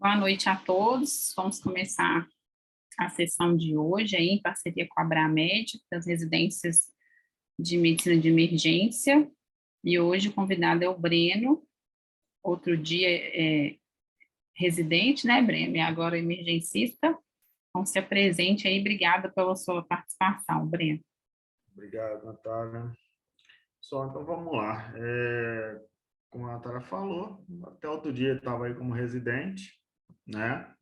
Boa noite a todos. Vamos começar a sessão de hoje aí, em parceria com a Abramed, das residências de medicina de emergência. E hoje o convidado é o Breno, outro dia residente, né, Breno? E agora emergencista. Então, se apresente aí. Obrigada pela sua participação, Breno. Obrigado, Natália. Então vamos lá. Como a Natália falou, até outro dia eu estava aí como residente, né?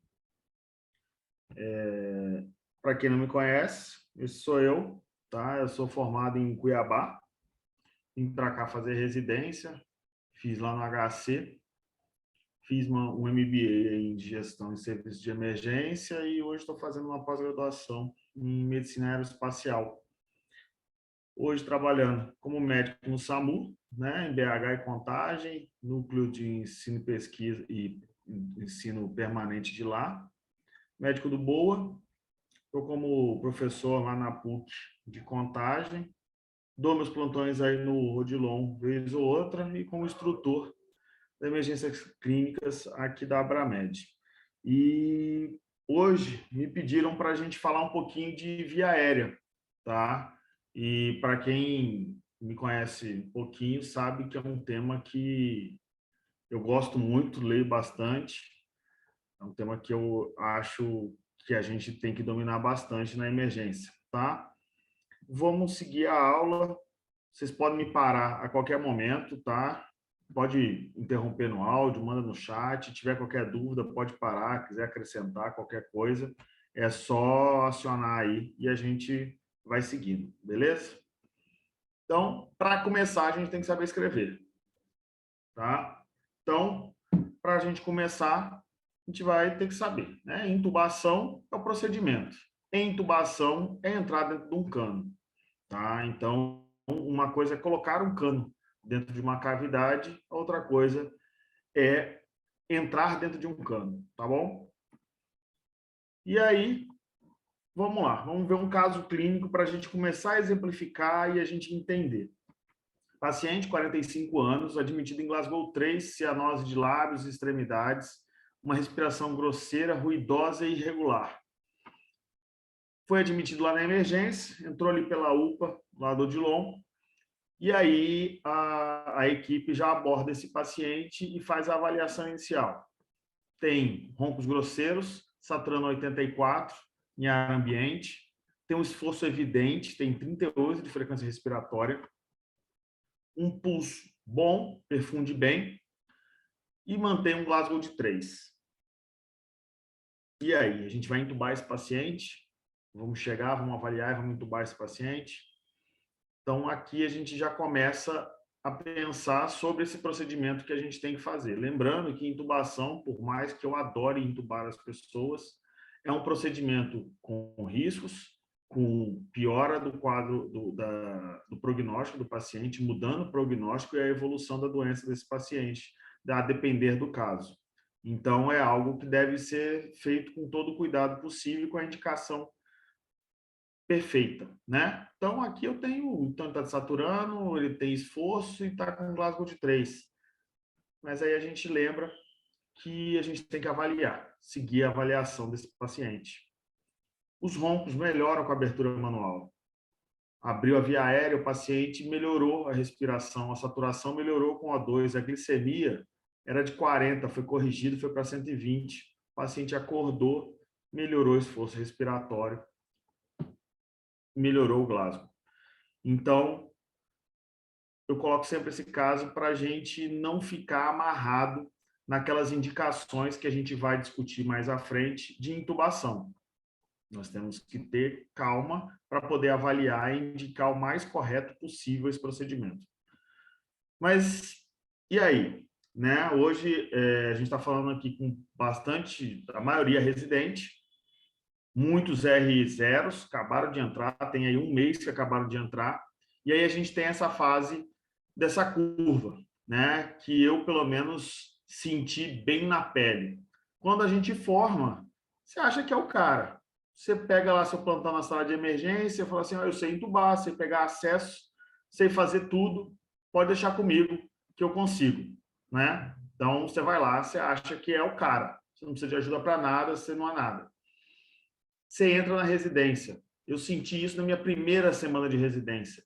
Para quem não me conhece, esse sou eu, tá? Eu sou formado em Cuiabá, vim para cá fazer residência, fiz lá no HC, fiz um MBA em gestão de serviços de emergência e hoje estou fazendo uma pós-graduação em medicina aeroespacial. Hoje trabalhando como médico no SAMU, né, em BH e Contagem, núcleo de ensino e pesquisa e ensino permanente de lá. Médico do BOA, estou como professor lá na PUC de Contagem, dou meus plantões aí no Odilon, vez ou outra, e como instrutor de emergências clínicas aqui da Abramed. E hoje me pediram para a gente falar um pouquinho de via aérea, tá? E para quem me conhece um pouquinho, sabe que é um tema que eu gosto muito, leio bastante. É um tema que eu acho que a gente tem que dominar bastante na emergência, tá? Vamos seguir a aula. Vocês podem me parar a qualquer momento, tá? Pode interromper no áudio, manda no chat. Se tiver qualquer dúvida, pode parar. Quiser acrescentar qualquer coisa, é só acionar aí e a gente vai seguindo, beleza? Então, para começar, a gente tem que saber escrever, tá? Então, para a gente começar, a gente vai ter que saber, né? Intubação é o procedimento. Intubação é entrar dentro de um cano, tá? Então, uma coisa é colocar um cano dentro de uma cavidade, a outra coisa é entrar dentro de um cano, tá bom? E aí, vamos lá, vamos ver um caso clínico para a gente começar a exemplificar e a gente entender. Paciente, 45 anos, admitido em Glasgow 3, cianose de lábios e extremidades, uma respiração grosseira, ruidosa e irregular. Foi admitido lá na emergência, entrou ali pela UPA, lá do Odilon, e aí a equipe já aborda esse paciente e faz a avaliação inicial. Tem roncos grosseiros, saturano 84 em ar ambiente, tem um esforço evidente, tem 38 de frequência respiratória, um pulso bom, perfunde bem e mantém um Glasgow de 3. E aí, a gente vai entubar esse paciente, vamos chegar, vamos avaliar e vamos entubar esse paciente. Então, aqui a gente já começa a pensar sobre esse procedimento que a gente tem que fazer. Lembrando que intubação, por mais que eu adore intubar as pessoas, é um procedimento com riscos, com piora do quadro do prognóstico do paciente, mudando o prognóstico e a evolução da doença desse paciente, a depender do caso. Então, é algo que deve ser feito com todo o cuidado possível, com a indicação perfeita, né? Então, aqui eu tenho, então, está saturando, ele tem esforço e está com Glasgow de 3. Mas aí a gente lembra que a gente tem que avaliar, seguir a avaliação desse paciente. Os roncos melhoram com a abertura manual. Abriu a via aérea, o paciente melhorou a respiração, a saturação melhorou com O2, a glicemia era de 40, foi corrigido, foi para 120. O paciente acordou, melhorou o esforço respiratório, melhorou o Glasgow. Então, eu coloco sempre esse caso para a gente não ficar amarrado naquelas indicações que a gente vai discutir mais à frente de intubação. Nós temos que ter calma para poder avaliar e indicar o mais correto possível esse procedimento. Mas, e aí? Né? Hoje, a gente está falando aqui com bastante, a maioria residente, muitos R0s acabaram de entrar, tem aí um mês que acabaram de entrar, e aí a gente tem essa fase dessa curva, né? Que eu, pelo menos, senti bem na pele. Quando a gente forma, você acha que é o cara. Você pega lá seu plantão na sala de emergência, fala assim, eu sei entubar, sei pegar acesso, sei fazer tudo, pode deixar comigo que eu consigo, né? Então, você vai lá, você acha que é o cara. você não precisa de ajuda para nada, você não há nada. Você entra na residência. Eu senti isso na minha primeira semana de residência.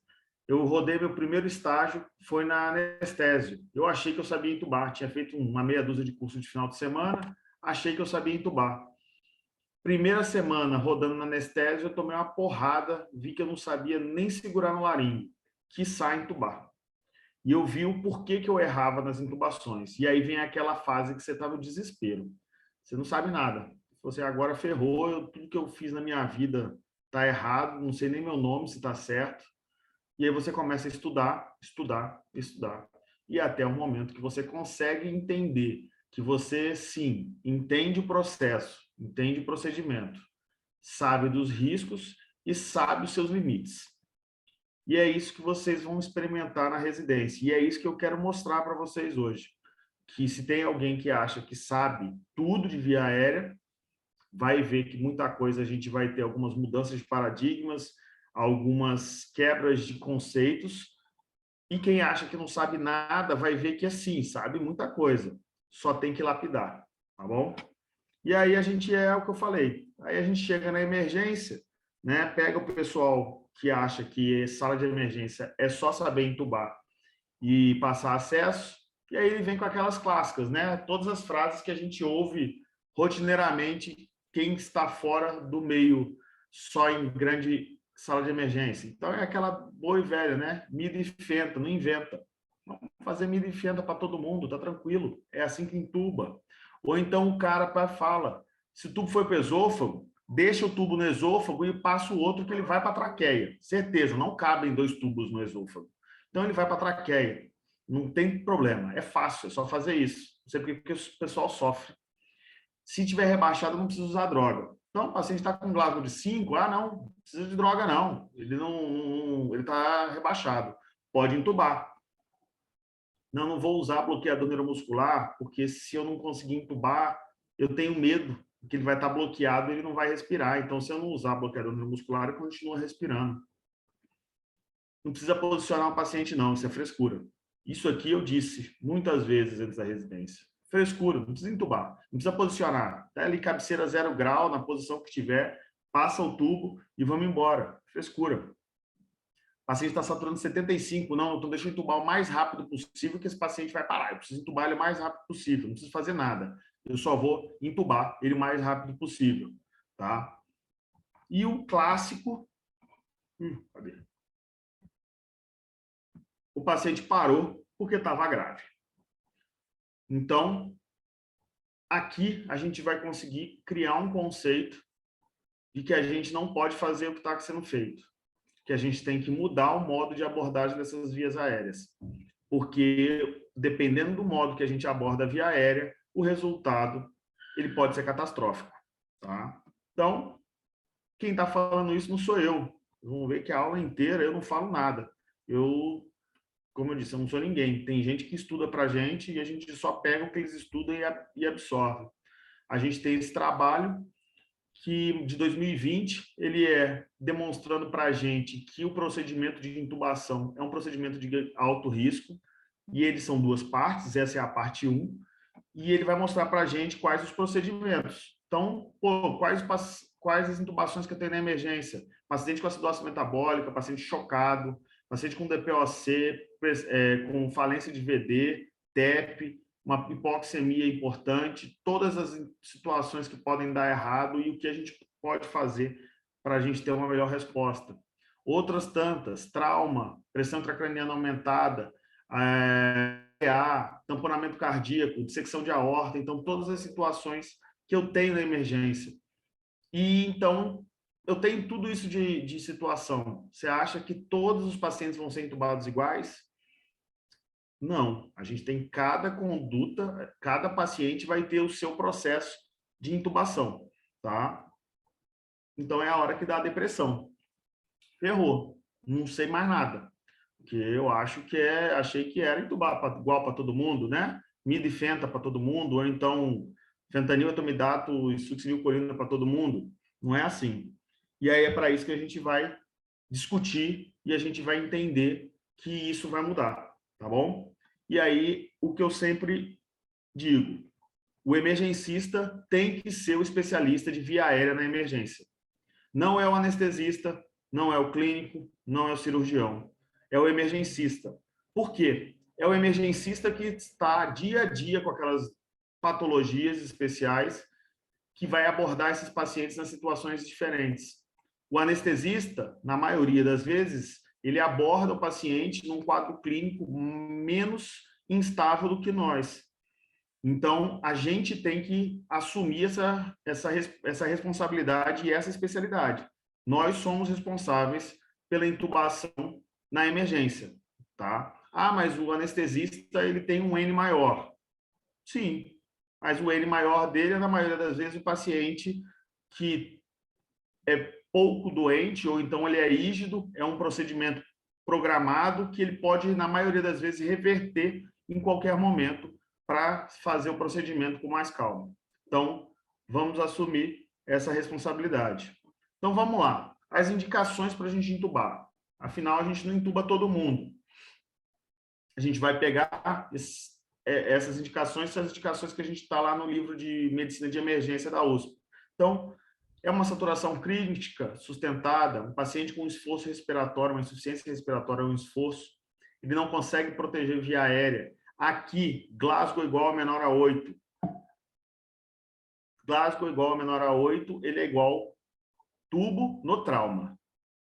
Eu rodei meu primeiro estágio, foi na anestésio. Eu achei que eu sabia entubar, tinha feito uma meia dúzia de curso de final de semana, achei que eu sabia entubar. Primeira semana rodando na anestésio, eu tomei uma porrada, vi que eu não sabia nem segurar no laringe, quiçá entubar. E eu vi o porquê que eu errava nas intubações. E aí vem aquela fase que você está no desespero. Você não sabe nada. Você agora ferrou, tudo que eu fiz na minha vida está errado, não sei nem meu nome, se está certo. E aí você começa a estudar, estudar, estudar. E até o momento que você consegue entender que você, sim, entende o processo, entende o procedimento, sabe dos riscos e sabe os seus limites. E é isso que vocês vão experimentar na residência. E é isso que eu quero mostrar para vocês hoje. Que se tem alguém que acha que sabe tudo de via aérea, vai ver que muita coisa a gente vai ter algumas mudanças de paradigmas, algumas quebras de conceitos. E quem acha que não sabe nada vai ver que assim, sabe muita coisa. Só tem que lapidar, tá bom? E aí a gente é o que eu falei. Aí a gente chega na emergência, né? Pega o pessoal que acha que sala de emergência é só saber entubar e passar acesso, e aí ele vem com aquelas clássicas, né? Todas as frases que a gente ouve rotineiramente quem está fora do meio só em grande sala de emergência. Então é aquela boa e velha, né? Mida e fenta, não inventa. Vamos fazer mida e fenta para todo mundo, tá tranquilo. É assim que entuba. Ou então o cara fala, se o tubo foi para o esôfago, deixa o tubo no esôfago e passa o outro que ele vai para a traqueia. Certeza, não cabem 2 tubos no esôfago. Então ele vai para a traqueia. Não tem problema, é fácil, é só fazer isso. Não sei porque o pessoal sofre. Se tiver rebaixado, não precisa usar droga. Então, o paciente está com Glasgow de 5, não precisa de droga não. Ele ele está rebaixado. Pode entubar. Não vou usar bloqueador neuromuscular, porque se eu não conseguir entubar, eu tenho medo que ele vai estar bloqueado e ele não vai respirar. Então, se eu não usar bloqueador neuromuscular, ele continua respirando. Não precisa posicionar o paciente, não, isso é frescura. Isso aqui eu disse muitas vezes antes da residência. Frescura, não precisa entubar, não precisa posicionar. Tá ali cabeceira 0 grau, na posição que tiver, passa o tubo e vamos embora. Frescura. O paciente está saturando 75, não, então deixa eu entubar o mais rápido possível que esse paciente vai parar. Eu preciso entubar ele o mais rápido possível, não preciso fazer nada. Eu só vou entubar ele o mais rápido possível, tá? E o clássico... cadê? O paciente parou porque estava grave. Então, aqui a gente vai conseguir criar um conceito de que a gente não pode fazer o que está sendo feito, que a gente tem que mudar o modo de abordagem dessas vias aéreas, porque dependendo do modo que a gente aborda a via aérea, o resultado ele pode ser catastrófico, tá? Então, quem está falando isso não sou eu. Vamos ver que a aula inteira eu não falo nada. Como eu disse, eu não sou ninguém. Tem gente que estuda para a gente e a gente só pega o que eles estudam e absorve. A gente tem esse trabalho que de 2020 ele é demonstrando para a gente que o procedimento de intubação é um procedimento de alto risco e eles são 2 partes, essa é a parte 1, e ele vai mostrar para a gente quais os procedimentos. Então, quais as intubações que eu tenho na emergência? Paciente com acidose metabólica, paciente chocado, paciente com DPOC, com falência de VD, TEP, uma hipoxemia importante, todas as situações que podem dar errado e o que a gente pode fazer para a gente ter uma melhor resposta. Outras tantas, trauma, pressão intracraniana aumentada, tamponamento cardíaco, dissecção de aorta, então todas as situações que eu tenho na emergência. E então eu tenho tudo isso de situação. Você acha que todos os pacientes vão ser entubados iguais? Não, a gente tem cada conduta, cada paciente vai ter o seu processo de intubação, tá? Então é a hora que dá a depressão. Ferrou, não sei mais nada. Porque eu acho que achei que era entubar igual para todo mundo, né? Mida e fenta para todo mundo, ou então fentanil, etomidato e succinilcolina para todo mundo. Não é assim. E aí é para isso que a gente vai discutir e a gente vai entender que isso vai mudar, tá bom? E aí, o que eu sempre digo, o emergencista tem que ser o especialista de via aérea na emergência. Não é o anestesista, não é o clínico, não é o cirurgião, é o emergencista. Por quê? É o emergencista que está dia a dia com aquelas patologias especiais que vai abordar esses pacientes nas situações diferentes. O anestesista, na maioria das vezes, ele aborda o paciente num quadro clínico menos instável do que nós. Então, a gente tem que assumir essa responsabilidade e essa especialidade. Nós somos responsáveis pela intubação na emergência, tá? Ah, mas o anestesista, ele tem um N maior. Sim, mas o N maior dele é, na maioria das vezes, o paciente que é pouco doente, ou então ele é rígido, é um procedimento programado que ele pode, na maioria das vezes, reverter em qualquer momento para fazer o procedimento com mais calma. Então, vamos assumir essa responsabilidade. Então, vamos lá. As indicações para a gente entubar. Afinal, a gente não entuba todo mundo. A gente vai pegar essas indicações, são as indicações que a gente está lá no livro de Medicina de Emergência da USP. Então, é uma saturação crítica sustentada, um paciente com esforço respiratório, uma insuficiência respiratória, um esforço, ele não consegue proteger via aérea. Aqui, Glasgow igual a menor a 8. Glasgow igual a menor a 8, ele é igual tubo no trauma.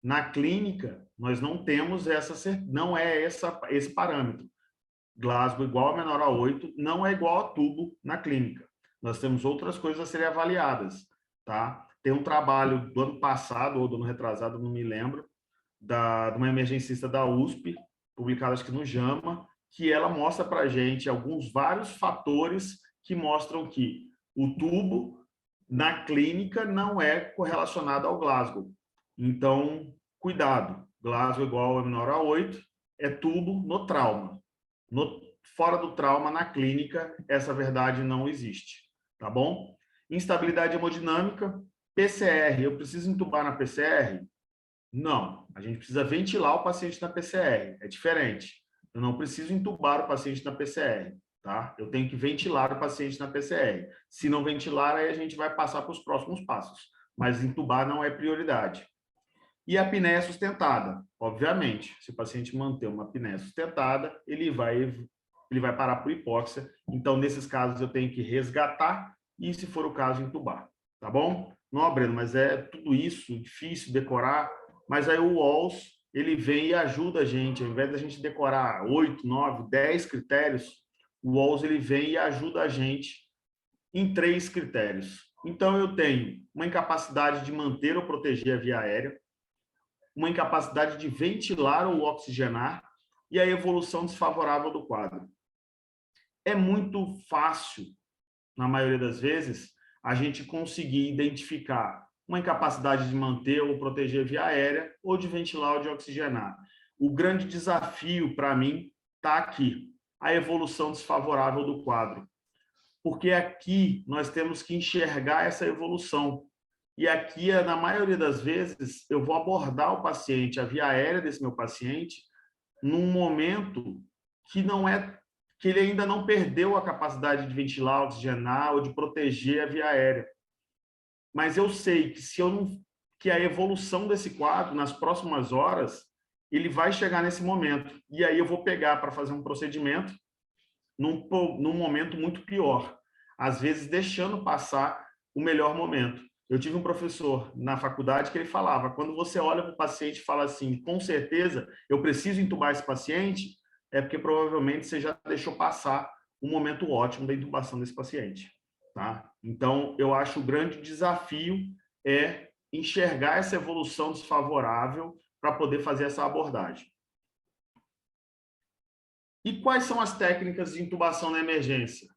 Na clínica, nós não temos esse parâmetro. Glasgow igual a menor a 8 não é igual a tubo na clínica. Nós temos outras coisas a serem avaliadas, tá? Tem um trabalho do ano passado, ou do ano retrasado, não me lembro, de uma emergencista da USP, publicada acho que no JAMA, que ela mostra para a gente vários fatores que mostram que o tubo na clínica não é correlacionado ao Glasgow. Então, cuidado. Glasgow igual a menor a 8 é tubo no trauma. Fora do trauma, na clínica, essa verdade não existe. Tá bom? Instabilidade hemodinâmica, PCR. Eu preciso entubar na PCR? Não. A gente precisa ventilar o paciente na PCR. É diferente. Eu não preciso entubar o paciente na PCR. Tá? Eu tenho que ventilar o paciente na PCR. Se não ventilar, aí a gente vai passar para os próximos passos. Mas entubar não é prioridade. E a apneia sustentada. Obviamente, se o paciente manter uma apneia sustentada, ele vai parar por hipóxia. Então, nesses casos, eu tenho que resgatar e, se for o caso, entubar. Tá bom? Não, Breno, mas é tudo isso, difícil decorar. Mas aí o WALS, ele vem e ajuda a gente. Ao invés da gente decorar 8, 9, 10 critérios, o WALS ele vem e ajuda a gente em 3 critérios. Então, eu tenho uma incapacidade de manter ou proteger a via aérea, uma incapacidade de ventilar ou oxigenar e a evolução desfavorável do quadro. É muito fácil, na maioria das vezes, a gente conseguir identificar uma incapacidade de manter ou proteger via aérea ou de ventilar ou de oxigenar. O grande desafio, para mim, está aqui, a evolução desfavorável do quadro. Porque aqui nós temos que enxergar essa evolução. E aqui, na maioria das vezes, eu vou abordar o paciente, a via aérea desse meu paciente, num momento que ele ainda não perdeu a capacidade de ventilar, oxigenar ou de proteger a via aérea. Mas eu sei que a evolução desse quadro, nas próximas horas, ele vai chegar nesse momento. E aí eu vou pegar para fazer um procedimento num momento muito pior. Às vezes, deixando passar o melhor momento. Eu tive um professor na faculdade que ele falava, quando você olha para o paciente e fala assim, com certeza, eu preciso entubar esse paciente, é porque provavelmente você já deixou passar o momento ótimo da intubação desse paciente. Tá? Então, eu acho o grande desafio é enxergar essa evolução desfavorável para poder fazer essa abordagem. E quais são as técnicas de intubação na emergência?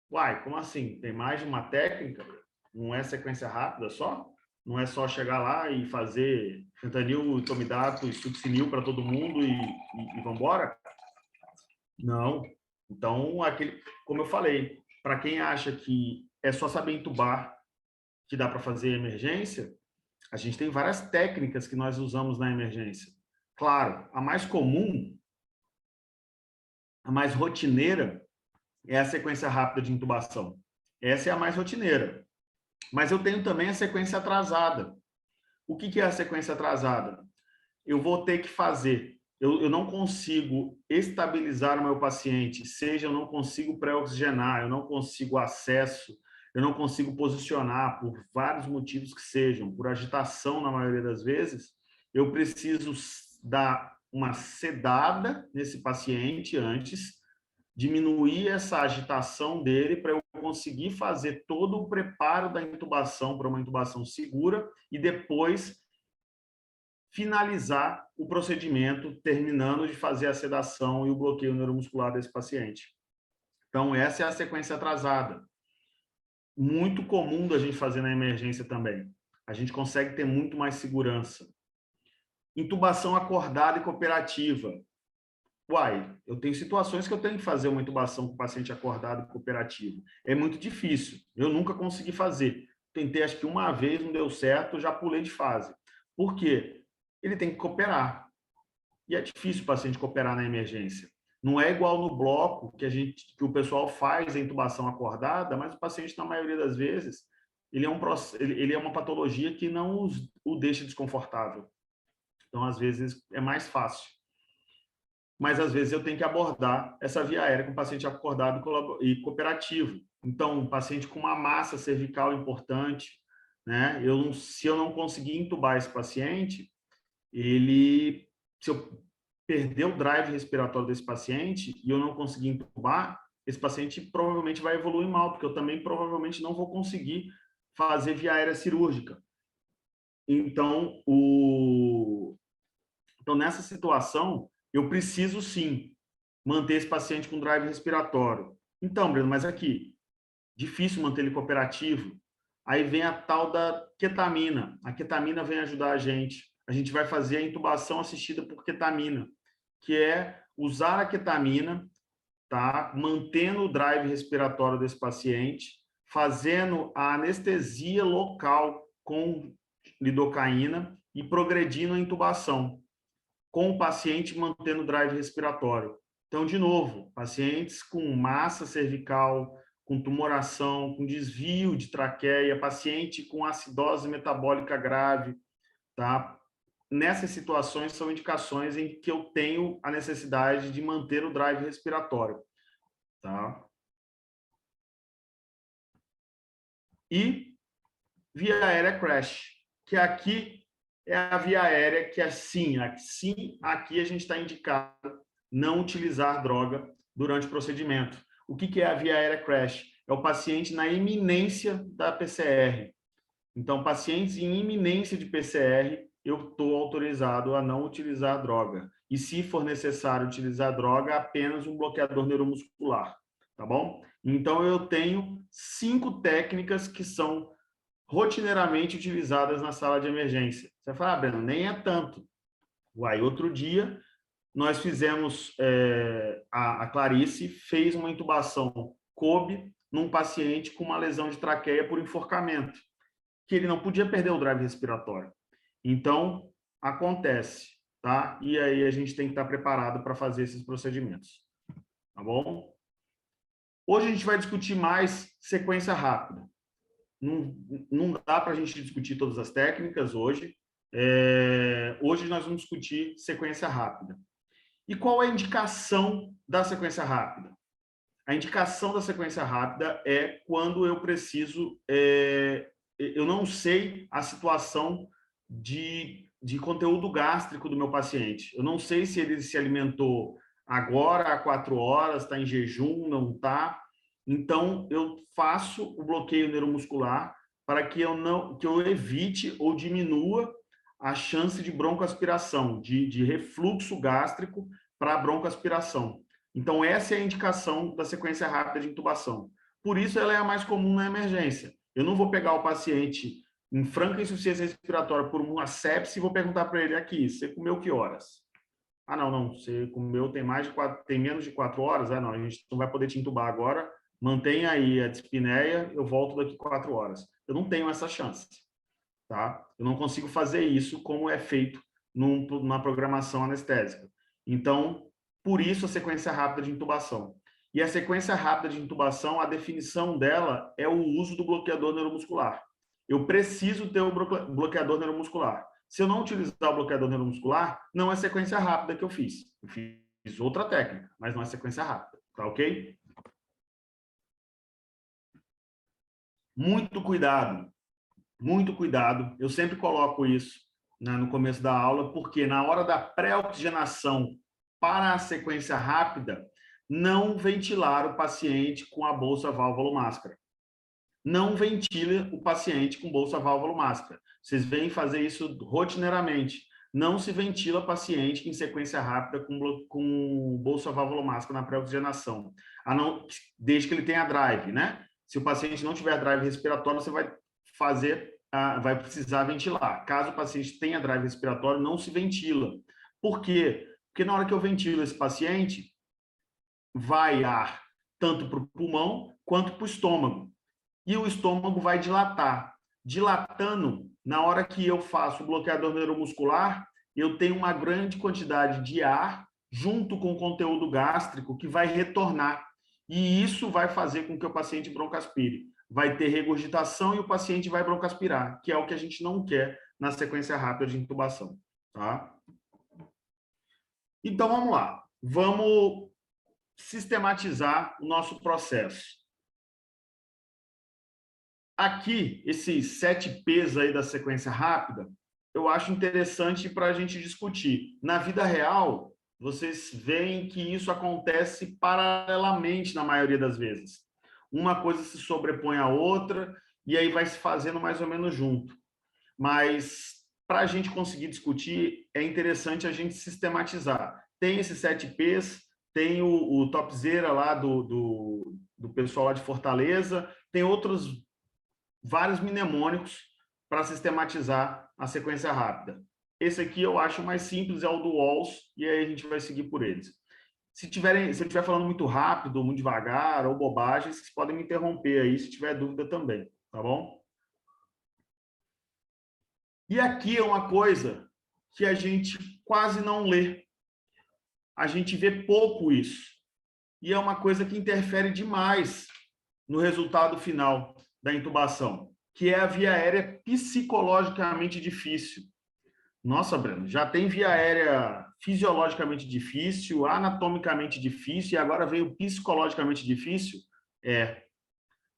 Uai, como assim? Tem mais de uma técnica? Não é sequência rápida só? Não é só chegar lá e fazer fentanil, tomidato e succinil para todo mundo e vamos embora? Não. Então, como eu falei, para quem acha que é só saber entubar que dá para fazer emergência, a gente tem várias técnicas que nós usamos na emergência. Claro, a mais comum, a mais rotineira, é a sequência rápida de intubação. Essa é a mais rotineira. Mas eu tenho também a sequência atrasada. O que é a sequência atrasada? Eu vou ter que fazer. Eu não consigo estabilizar o meu paciente, seja eu não consigo pré-oxigenar, eu não consigo acesso, eu não consigo posicionar, por vários motivos que sejam, por agitação na maioria das vezes, eu preciso dar uma sedada nesse paciente antes, diminuir essa agitação dele para eu conseguir fazer todo o preparo da intubação para uma intubação segura e depois finalizar o procedimento, terminando de fazer a sedação e o bloqueio neuromuscular desse paciente. Então, essa é a sequência atrasada. Muito comum da gente fazer na emergência também. A gente consegue ter muito mais segurança. Intubação acordada e cooperativa. Uai, eu tenho situações que eu tenho que fazer uma intubação com o paciente acordado e cooperativo. É muito difícil. Eu nunca consegui fazer. Tentei acho que uma vez, não deu certo, já pulei de fase. Por quê? Ele tem que cooperar. E é difícil o paciente cooperar na emergência. Não é igual no bloco que o pessoal faz a intubação acordada, mas o paciente, na maioria das vezes, ele é uma patologia que não o deixa desconfortável. Então, às vezes, é mais fácil. Mas, às vezes, eu tenho que abordar essa via aérea com o paciente acordado e cooperativo. Então, um paciente com uma massa cervical importante, né? Se eu não conseguir intubar esse paciente, se eu perder o drive respiratório desse paciente e eu não conseguir intubar, esse paciente provavelmente vai evoluir mal, porque eu também provavelmente não vou conseguir fazer via aérea cirúrgica. Então, nessa situação, eu preciso sim manter esse paciente com drive respiratório. Então, Breno, mas aqui, difícil manter ele cooperativo. Aí vem a tal da ketamina. A ketamina vem ajudar a gente. A gente vai fazer a intubação assistida por ketamina, que é usar a ketamina, tá? Mantendo o drive respiratório desse paciente, fazendo a anestesia local com lidocaína e progredindo a intubação, com o paciente mantendo o drive respiratório. Então, de novo, pacientes com massa cervical, com tumoração, com desvio de traqueia, paciente com acidose metabólica grave, tá? Nessas situações são indicações em que eu tenho a necessidade de manter o drive respiratório, tá? E via aérea crash, que aqui é a via aérea que aqui a gente está indicado não utilizar droga durante o procedimento. O que é a via aérea crash? É o paciente na iminência da PCR. Então, pacientes em iminência de PCR, eu estou autorizado a não utilizar droga. E, se for necessário utilizar droga, apenas um bloqueador neuromuscular, tá bom? Então, eu tenho 5 técnicas que são rotineiramente utilizadas na sala de emergência. Você fala, Breno, nem é tanto. Uai, outro dia, nós fizemos, a Clarice fez uma intubação COB num paciente com uma lesão de traqueia por enforcamento, que ele não podia perder o drive respiratório. Então, acontece, tá? E aí a gente tem que estar preparado para fazer esses procedimentos, tá bom? Hoje a gente vai discutir mais sequência rápida. Não dá para a gente discutir todas as técnicas hoje. Hoje nós vamos discutir sequência rápida. E qual é a indicação da sequência rápida? A indicação da sequência rápida é quando eu preciso, eu não sei a situação de conteúdo gástrico do meu paciente. Eu não sei se ele se alimentou agora, há 4 horas, está em jejum, não está. Então, eu faço o bloqueio neuromuscular para que eu evite ou diminua a chance de broncoaspiração, de refluxo gástrico para broncoaspiração. Então, essa é a indicação da sequência rápida de intubação. Por isso, ela é a mais comum na emergência. Eu não vou pegar o paciente em franca insuficiência respiratória por uma sepse e vou perguntar para ele aqui, você comeu que horas? Ah, não, você comeu tem menos de 4 horas? Ah, não, a gente não vai poder te intubar agora, mantenha aí a dispneia, eu volto daqui 4 horas. Eu não tenho essa chance, tá? Eu não consigo fazer isso como é feito na programação anestésica. Então, por isso a sequência rápida de intubação. E a sequência rápida de intubação, a definição dela é o uso do bloqueador neuromuscular. Eu preciso ter o bloqueador neuromuscular. Se eu não utilizar o bloqueador neuromuscular, não é sequência rápida que eu fiz. Eu fiz outra técnica, mas não é sequência rápida. Tá ok? Muito cuidado. Muito cuidado. Eu sempre coloco isso, né, no começo da aula, porque na hora da pré-oxigenação para a sequência rápida, não ventilar o paciente com a bolsa válvula máscara. Não ventile o paciente com bolsa válvula máscara. Vocês vêm fazer isso rotineiramente. Não se ventila paciente em sequência rápida com bolsa válvula máscara na pré-oxigenação, desde que ele tenha drive, né? Se o paciente não tiver drive respiratório, você vai precisar ventilar. Caso o paciente tenha drive respiratório, não se ventila. Por quê? Porque na hora que eu ventilo esse paciente, vai ar tanto para o pulmão quanto para o estômago. E o estômago vai dilatar. Dilatando, na hora que eu faço o bloqueador neuromuscular, eu tenho uma grande quantidade de ar junto com o conteúdo gástrico que vai retornar. E isso vai fazer com que o paciente broncoaspire. Vai ter regurgitação e o paciente vai broncoaspirar, que é o que a gente não quer na sequência rápida de intubação. Tá? Então, vamos lá. Vamos sistematizar o nosso processo. Aqui, esses 7 P's aí da sequência rápida, eu acho interessante para a gente discutir. Na vida real, vocês veem que isso acontece paralelamente na maioria das vezes. Uma coisa se sobrepõe à outra e aí vai se fazendo mais ou menos junto. Mas, para a gente conseguir discutir, é interessante a gente sistematizar. Tem esses 7 P's, tem o Topzera lá do pessoal lá de Fortaleza, tem outros vários mnemônicos para sistematizar a sequência rápida. Esse aqui eu acho mais simples, é o do Walls, e aí a gente vai seguir por eles. Se eu estiver falando muito rápido, muito devagar, ou bobagem, vocês podem me interromper aí, se tiver dúvida também, tá bom? E aqui é uma coisa que a gente quase não lê. A gente vê pouco isso. E é uma coisa que interfere demais no resultado final da intubação, que é a via aérea psicologicamente difícil. Nossa, Breno, já tem via aérea fisiologicamente difícil, anatomicamente difícil, e agora veio psicologicamente difícil?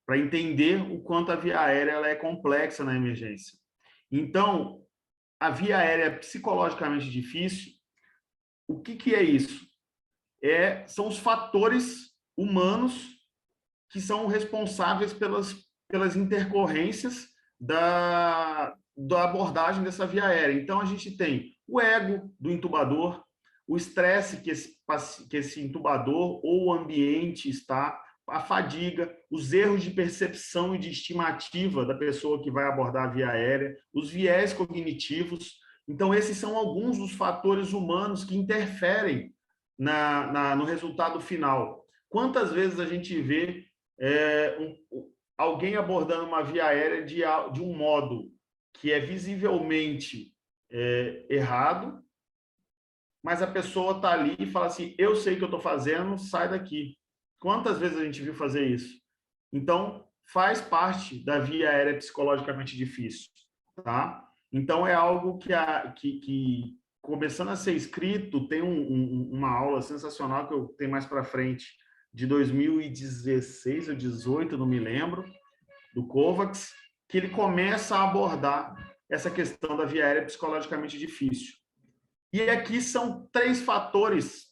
Para entender o quanto a via aérea ela é complexa na emergência. Então, a via aérea psicologicamente difícil, o que é isso? São os fatores humanos que são responsáveis pelas intercorrência da abordagem dessa via aérea. Então, a gente tem o ego do intubador, o estresse que esse intubador ou o ambiente está, a fadiga, os erros de percepção e de estimativa da pessoa que vai abordar a via aérea, os viés cognitivos. Então, esses são alguns dos fatores humanos que interferem no resultado final. Quantas vezes a gente vê alguém abordando uma via aérea de um modo que é visivelmente errado, mas a pessoa está ali e fala assim, eu sei o que eu estou fazendo, sai daqui. Quantas vezes a gente viu fazer isso? Então, faz parte da via aérea psicologicamente difícil. Tá? Então, é algo que começando a ser escrito, tem uma aula sensacional que eu tenho mais para frente, de 2016 ou 2018, não me lembro, do Kovacs, que ele começa a abordar essa questão da via aérea psicologicamente difícil. E aqui são 3 fatores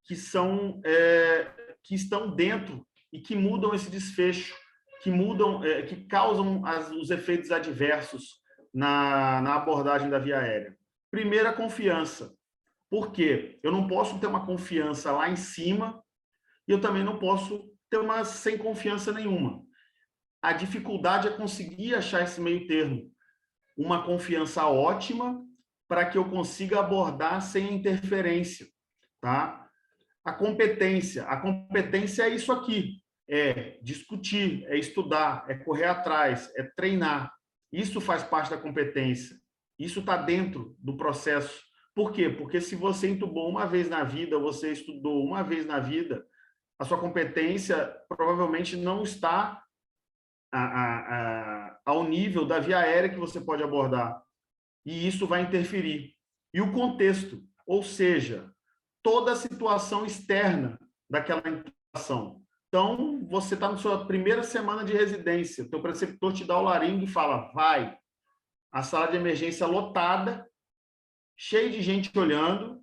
que estão dentro e que mudam esse desfecho, que causam os efeitos adversos na abordagem da via aérea. Primeiro, a confiança. Por quê? Eu não posso ter uma confiança lá em cima e eu também não posso ter uma sem confiança nenhuma. A dificuldade é conseguir achar esse meio termo. Uma confiança ótima para que eu consiga abordar sem interferência. Tá? A competência é isso aqui. É discutir, é estudar, é correr atrás, é treinar. Isso faz parte da competência. Isso está dentro do processo. Por quê? Porque se você entubou uma vez na vida, você estudou uma vez na vida, a sua competência provavelmente não está ao nível da via aérea que você pode abordar. E isso vai interferir. E o contexto, ou seja, toda a situação externa daquela intubação. Então, você está na sua primeira semana de residência, o teu preceptor te dá o laringo e fala, vai. A sala de emergência lotada, cheio de gente olhando,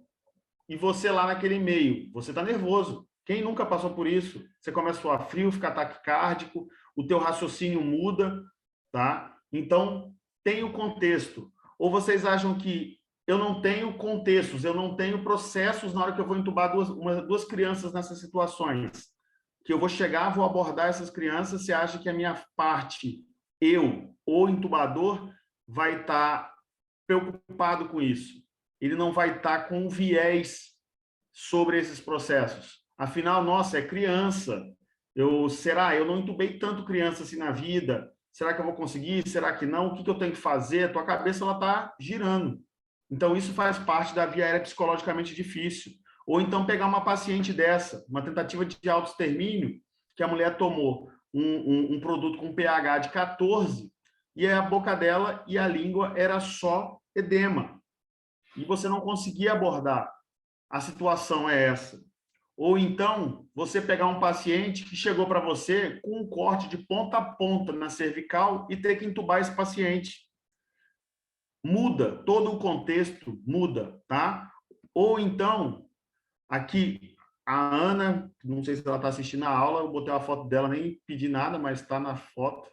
e você lá naquele meio. Você está nervoso. Quem nunca passou por isso? Você começa a suar frio, fica taquicárdico, o teu raciocínio muda, tá? Então, tem o contexto. Ou vocês acham que eu não tenho contextos, eu não tenho processos na hora que eu vou entubar duas crianças nessas situações? Que eu vou chegar, vou abordar essas crianças, você acha que a minha parte, eu, ou intubador, vai estar preocupado com isso? Ele não vai estar com um viés sobre esses processos. Afinal, nossa, é criança. Será? Eu não entubei tanto criança assim na vida. Será que eu vou conseguir? Será que não? O que eu tenho que fazer? A tua cabeça ela está girando. Então, isso faz parte da via aérea psicologicamente difícil. Ou então pegar uma paciente dessa, uma tentativa de autoextermínio, que a mulher tomou um produto com pH de 14 e a boca dela e a língua era só edema. E você não conseguia abordar. A situação é essa. Ou então, você pegar um paciente que chegou para você com um corte de ponta a ponta na cervical e ter que entubar esse paciente. Muda, todo o contexto muda, tá? Ou então, aqui, a Ana, não sei se ela está assistindo a aula, eu botei a foto dela, nem pedi nada, mas está na foto.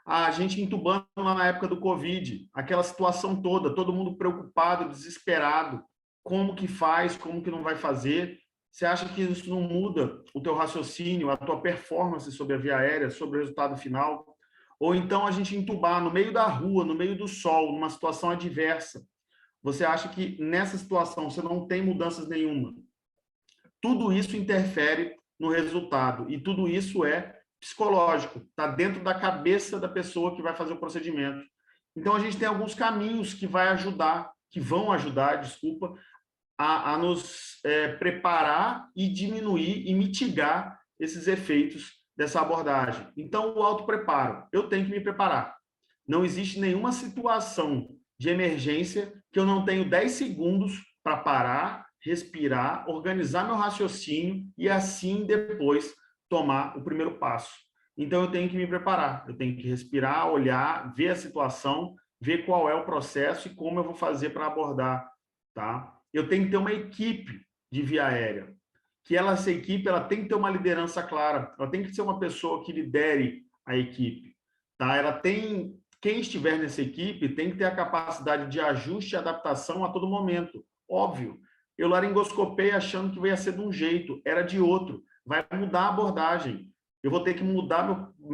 A gente entubando lá na época do Covid, aquela situação toda, todo mundo preocupado, desesperado, como que faz, como que não vai fazer. Você acha que isso não muda o teu raciocínio, a tua performance sobre a via aérea, sobre o resultado final? Ou então a gente entubar no meio da rua, no meio do sol, numa situação adversa. Você acha que nessa situação você não tem mudanças nenhuma? Tudo isso interfere no resultado e tudo isso é psicológico, está dentro da cabeça da pessoa que vai fazer o procedimento. Então a gente tem alguns caminhos que vão ajudar, desculpa, a nos preparar e diminuir e mitigar esses efeitos dessa abordagem. Então o autopreparo, eu tenho que me preparar. Não existe nenhuma situação de emergência que eu não tenho 10 segundos para parar, respirar, organizar meu raciocínio e assim depois tomar o primeiro passo. Então eu tenho que me preparar, eu tenho que respirar, olhar, ver a situação, ver qual é o processo e como eu vou fazer para abordar, tá? Eu tenho que ter uma equipe de via aérea, que essa equipe ela tem que ter uma liderança clara, ela tem que ser uma pessoa que lidere a equipe, tá? Quem estiver nessa equipe tem que ter a capacidade de ajuste e adaptação a todo momento. Óbvio, eu laringoscopei achando que ia ser de um jeito, era de outro. Vai mudar a abordagem. Eu vou ter que mudar o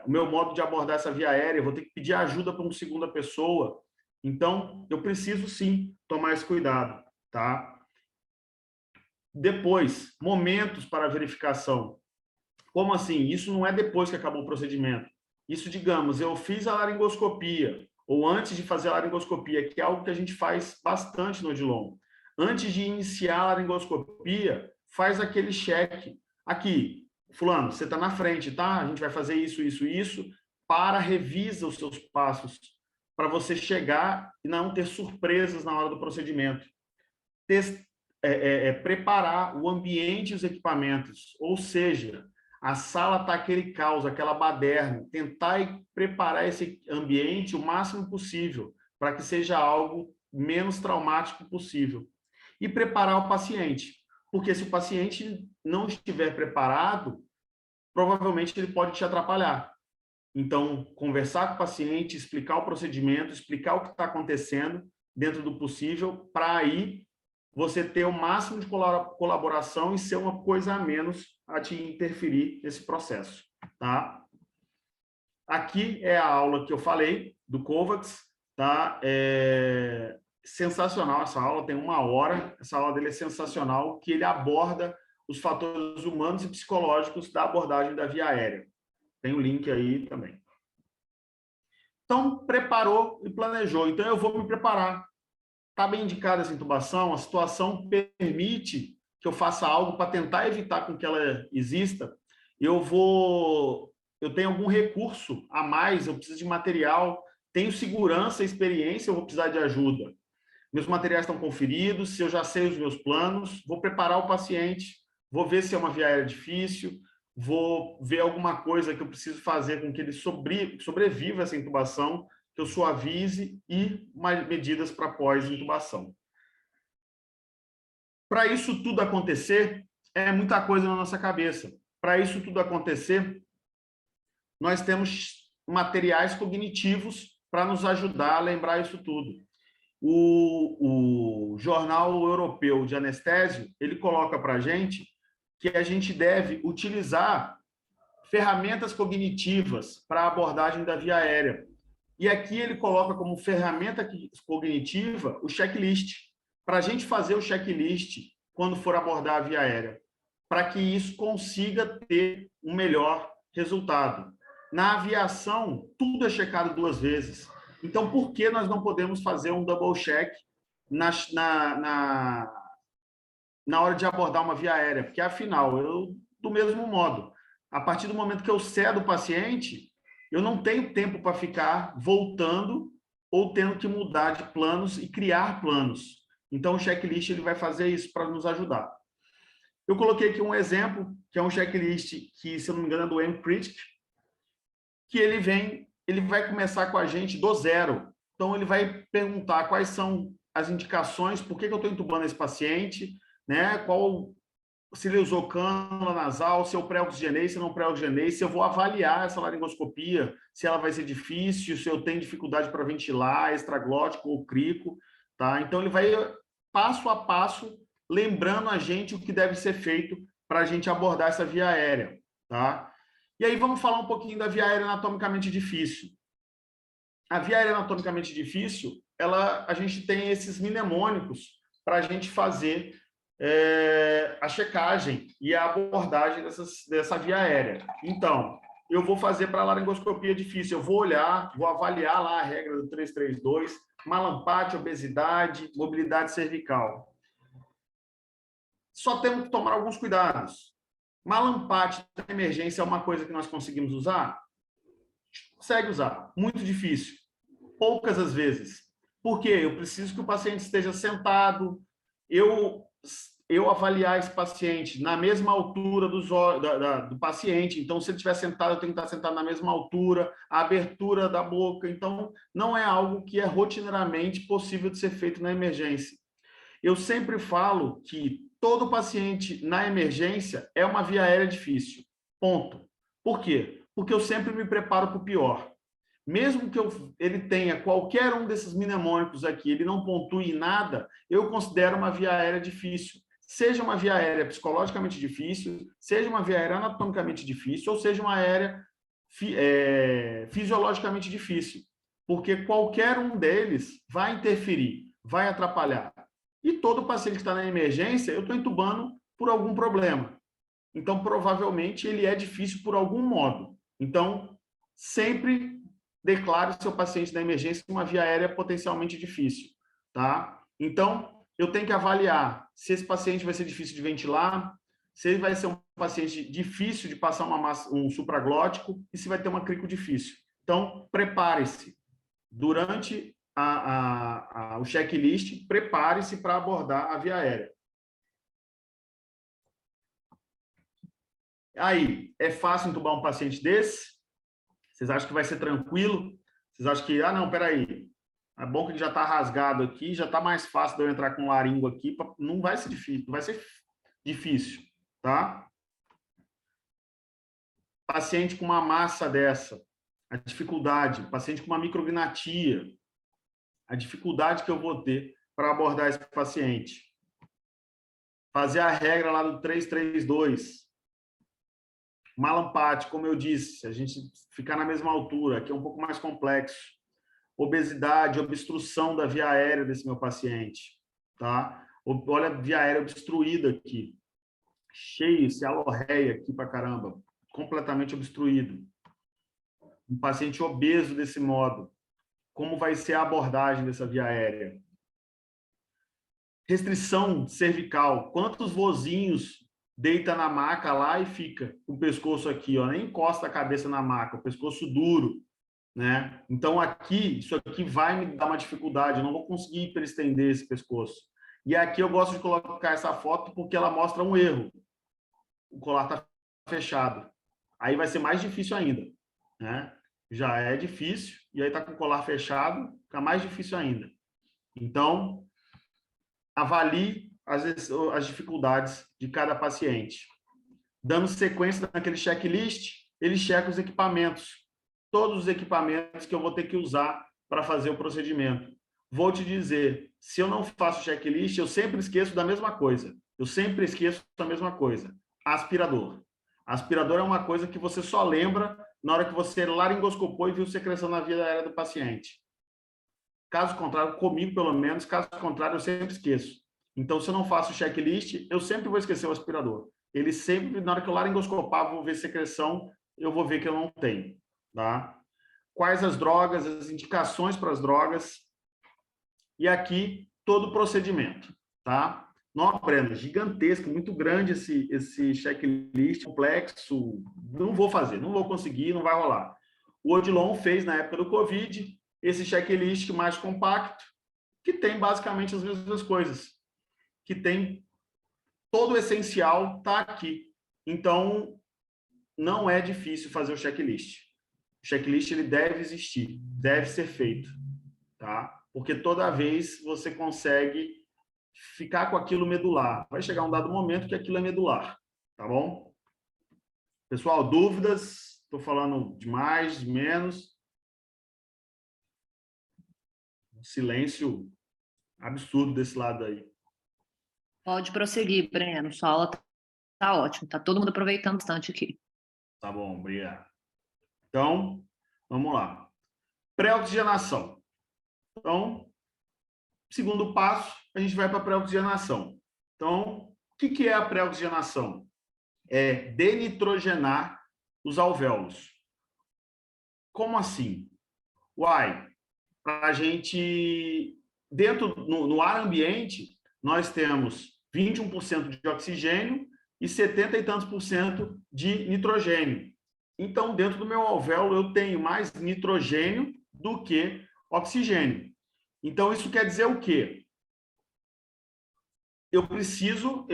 meu modo de abordar essa via aérea, eu vou ter que pedir ajuda para uma segunda pessoa. Então, eu preciso sim tomar esse cuidado, tá? Depois, momentos para verificação. Como assim? Isso não é depois que acabou o procedimento. Isso, digamos, eu fiz a laringoscopia, ou antes de fazer a laringoscopia, que é algo que a gente faz bastante no Odilon. Antes de iniciar a laringoscopia, faz aquele cheque. Aqui, fulano, você está na frente, tá? A gente vai fazer isso, isso, isso. Revisa os seus passos, para você chegar e não ter surpresas na hora do procedimento. Preparar o ambiente e os equipamentos, ou seja, a sala está aquele caos, aquela baderna, tentar preparar esse ambiente o máximo possível, para que seja algo menos traumático possível. E preparar o paciente, porque se o paciente não estiver preparado, provavelmente ele pode te atrapalhar. Então, conversar com o paciente, explicar o procedimento, explicar o que está acontecendo dentro do possível, para aí você ter o máximo de colaboração e ser uma coisa a menos a te interferir nesse processo, tá? Aqui é a aula que eu falei do COVAX, tá? É sensacional essa aula, tem 1 hora, essa aula dele é sensacional, que ele aborda os fatores humanos e psicológicos da abordagem da via aérea. Tem o link aí também. Então, preparou e planejou. Então, eu vou me preparar. Está bem indicada essa intubação? A situação permite que eu faça algo para tentar evitar com que ela exista, eu tenho algum recurso a mais, eu preciso de material, tenho segurança, experiência, eu vou precisar de ajuda. Meus materiais estão conferidos, se eu já sei os meus planos, vou preparar o paciente, vou ver se é uma via aérea difícil, vou ver alguma coisa que eu preciso fazer com que ele sobreviva essa intubação, que eu suavize e mais medidas para pós-intubação. Para isso tudo acontecer, é muita coisa na nossa cabeça. Para isso tudo acontecer, nós temos materiais cognitivos para nos ajudar a lembrar isso tudo. O Jornal Europeu de Anestésio, ele coloca para a gente que a gente deve utilizar ferramentas cognitivas para a abordagem da via aérea. E aqui ele coloca como ferramenta cognitiva o checklist, para a gente fazer o checklist quando for abordar a via aérea, para que isso consiga ter um melhor resultado. Na aviação, tudo é checado 2 vezes. Então, por que nós não podemos fazer um double check na hora de abordar uma via aérea? Porque, afinal, do mesmo modo, a partir do momento que eu cedo o paciente, eu não tenho tempo para ficar voltando ou tendo que mudar de planos e criar planos. Então, o checklist ele vai fazer isso para nos ajudar. Eu coloquei aqui um exemplo, que é um checklist que, se eu não me engano, é do M-Critic, que ele vai começar com a gente do zero. Então, ele vai perguntar quais são as indicações, por que eu estou entubando esse paciente, né? Se ele usou cânula nasal, se eu pré-oxigenei, se não pré-oxigenei, se eu vou avaliar essa laringoscopia, se ela vai ser difícil, se eu tenho dificuldade para ventilar, extraglótico ou crico, tá? Então, ele vai passo a passo lembrando a gente o que deve ser feito para a gente abordar essa via aérea, tá? E aí vamos falar um pouquinho da via aérea anatomicamente difícil. A via aérea anatomicamente difícil, a gente tem esses mnemônicos para a gente fazer a checagem e a abordagem dessa via aérea. Então, eu vou fazer para a laringoscopia difícil, eu vou olhar, vou avaliar lá a regra do 332, malampate, obesidade, mobilidade cervical. Só temos que tomar alguns cuidados. Malampate na emergência é uma coisa que nós conseguimos usar? Consegue usar. Muito difícil. Poucas as vezes. Por quê? Eu preciso que o paciente esteja sentado, eu avaliar esse paciente na mesma altura do paciente. Então, se ele estiver sentado, eu tenho que estar sentado na mesma altura, a abertura da boca. Então, não é algo que é rotineiramente possível de ser feito na emergência. Eu sempre falo que todo paciente na emergência é uma via aérea difícil. Ponto. Por quê? Porque eu sempre me preparo para o pior. Mesmo que ele tenha qualquer um desses mnemônicos aqui, ele não pontue nada, eu considero uma via aérea difícil. Seja uma via aérea psicologicamente difícil, seja uma via aérea anatomicamente difícil, ou seja uma aérea fisiologicamente difícil. Porque qualquer um deles vai interferir, vai atrapalhar. E todo paciente que está na emergência, eu estou entubando por algum problema. Então, provavelmente, ele é difícil por algum modo. Então, sempre declare o seu paciente na emergência uma via aérea potencialmente difícil, tá? Então, eu tenho que avaliar se esse paciente vai ser difícil de ventilar, se ele vai ser um paciente difícil de passar um supraglótico e se vai ter uma crico difícil. Então, prepare-se. Durante o checklist, prepare-se para abordar a via aérea. Aí, é fácil entubar um paciente desse? Vocês acham que vai ser tranquilo? Vocês acham que, não, peraí, é bom que ele já está rasgado aqui, já está mais fácil de eu entrar com laringo aqui, não vai ser difícil, não vai ser difícil, tá? Paciente com uma massa dessa, a dificuldade, paciente com uma micrognatia, a dificuldade que eu vou ter para abordar esse paciente. Fazer a regra lá do 332. Malampate, como eu disse, a gente ficar na mesma altura, aqui é um pouco mais complexo. Obesidade, obstrução da via aérea desse meu paciente, tá? Olha a via aérea obstruída aqui. Cheio, cialorreia aqui pra caramba. Completamente obstruído. Um paciente obeso desse modo. Como vai ser a abordagem dessa via aérea? restrição cervical. Quantos vozinhos deita na maca lá e fica com o pescoço aqui, ó, nem encosta a cabeça na maca, o pescoço duro, né? Então aqui, isso aqui vai me dar uma dificuldade, eu não vou conseguir hiperestender esse pescoço. E aqui eu gosto de colocar essa foto porque ela mostra um erro. O colar está fechado. Aí vai ser mais difícil ainda, né? Já é difícil, e aí está com o colar fechado, fica mais difícil ainda. Então, avalie as dificuldades de cada paciente. Dando sequência naquele checklist, ele checa os equipamentos, todos os equipamentos que eu vou ter que usar para fazer o procedimento. Vou te dizer, se eu não faço checklist, eu sempre esqueço da mesma coisa. Eu sempre esqueço da mesma coisa. Aspirador. Aspirador é uma coisa que você só lembra na hora que você laringoscopou e viu secreção na via aérea do paciente. Caso contrário, comigo pelo menos, caso contrário, eu sempre esqueço. Então, se eu não faço checklist, eu sempre vou esquecer o aspirador. Ele sempre, na hora que eu laringoscopar, vou ver secreção, eu vou ver que eu não tenho. Tá? Quais as drogas, as indicações para as drogas. E aqui, todo o procedimento. Tá? Nossa, Breno, gigantesco, muito grande esse checklist, complexo. Não vou fazer, não vou conseguir, não vai rolar. O Odilon fez na época do Covid esse checklist mais compacto, que tem basicamente as mesmas coisas, que tem todo o essencial está aqui. Então, não é difícil fazer o checklist. O checklist ele deve existir, deve ser feito, tá? Porque toda vez você consegue ficar com aquilo medular. Vai chegar um dado momento que aquilo é medular, tá bom? Pessoal, dúvidas? Estou falando de mais, de menos? Silêncio absurdo desse lado aí. Pode prosseguir, Breno. Sua aula tá ótima. Tá todo mundo aproveitando bastante aqui. Tá bom, obrigado. Então, vamos lá. Pré-oxigenação. Então, segundo passo, a gente vai para a pré-oxigenação. Então, o que é a pré-oxigenação? É denitrogenar os alvéolos. Como assim? Uai, para a gente, dentro, no ar ambiente, nós temos 21% de oxigênio e 70 e tantos por cento de nitrogênio. Então, dentro do meu alvéolo, eu tenho mais nitrogênio do que oxigênio. Então, isso quer dizer o quê? Eu preciso,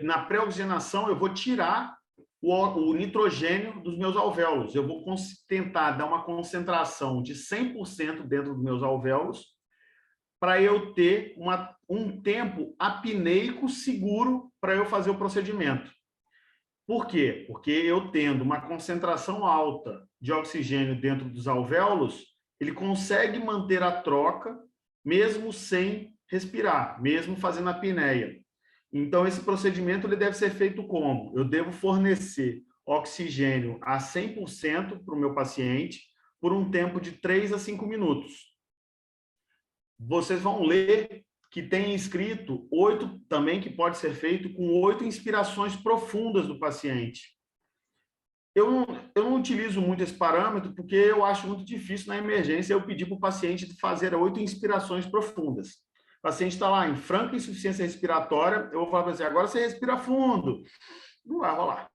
na pré-oxigenação, eu vou tirar o nitrogênio dos meus alvéolos. Eu vou tentar dar uma concentração de 100% dentro dos meus alvéolos para eu ter um tempo apneico seguro para eu fazer o procedimento. Por quê? Porque eu tendo uma concentração alta de oxigênio dentro dos alvéolos, ele consegue manter a troca mesmo sem respirar, mesmo fazendo a apneia. Então, esse procedimento ele deve ser feito como? Eu devo fornecer oxigênio a 100% para o meu paciente por um tempo de 3 a 5 minutos. Vocês vão ler que tem escrito 8 também, que pode ser feito com 8 inspirações profundas do paciente. Eu não utilizo muito esse parâmetro porque eu acho muito difícil na emergência eu pedir para o paciente fazer 8 inspirações profundas. O paciente está lá em franca insuficiência respiratória, eu vou falar para você, agora você respira fundo. Não vai rolar,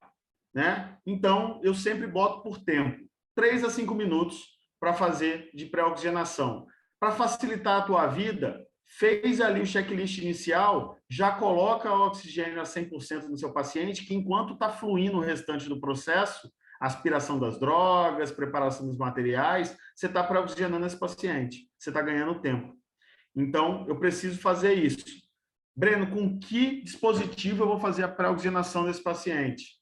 né? Então, eu sempre boto por tempo, 3 a 5 minutos para fazer de pré-oxigenação. Para facilitar a tua vida, fez ali o checklist inicial, já coloca o oxigênio a 100% no seu paciente, que enquanto está fluindo o restante do processo, aspiração das drogas, preparação dos materiais, você está pré-oxigenando esse paciente, você está ganhando tempo. Então, eu preciso fazer isso. Breno, com que dispositivo eu vou fazer a pré-oxigenação desse paciente?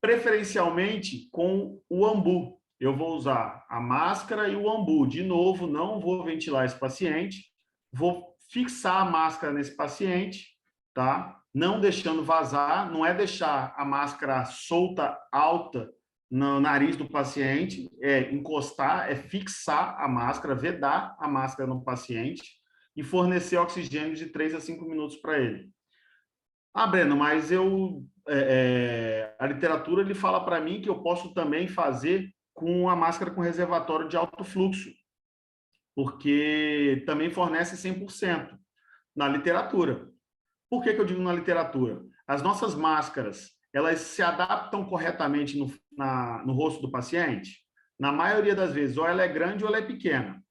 Preferencialmente com o ambu. Eu vou usar a máscara e o ambu. De novo, não vou ventilar esse paciente, vou fixar a máscara nesse paciente, tá? Não deixando vazar, não é deixar a máscara solta, alta, no nariz do paciente, é encostar, é fixar a máscara, vedar a máscara no paciente e fornecer oxigênio de 3 a 5 minutos para ele. Ah, Breno, mas a literatura ele fala para mim que eu posso também fazer com a máscara com reservatório de alto fluxo, porque também fornece 100%. na literatura. Por que eu digo na literatura? As nossas máscaras, elas se adaptam corretamente no rosto do paciente? Na maioria das vezes, ou ela é grande ou ela é pequena.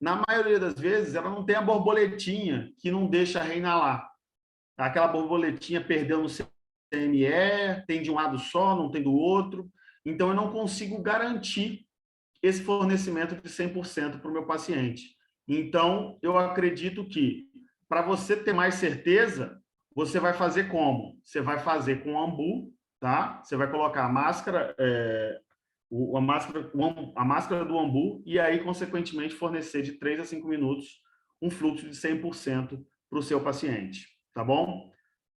Na maioria das vezes, ela não tem a borboletinha que não deixa reinar lá. Aquela borboletinha perdeu no CME, tem de um lado só, não tem do outro. Então, eu não consigo garantir esse fornecimento de 100% para o meu paciente. Então, eu acredito que, para você ter mais certeza, você vai fazer como? Você vai fazer com ambu, tá? Você vai colocar a máscara, a máscara do ambu e aí, consequentemente, fornecer de 3 a 5 minutos um fluxo de 100% para o seu paciente, tá bom?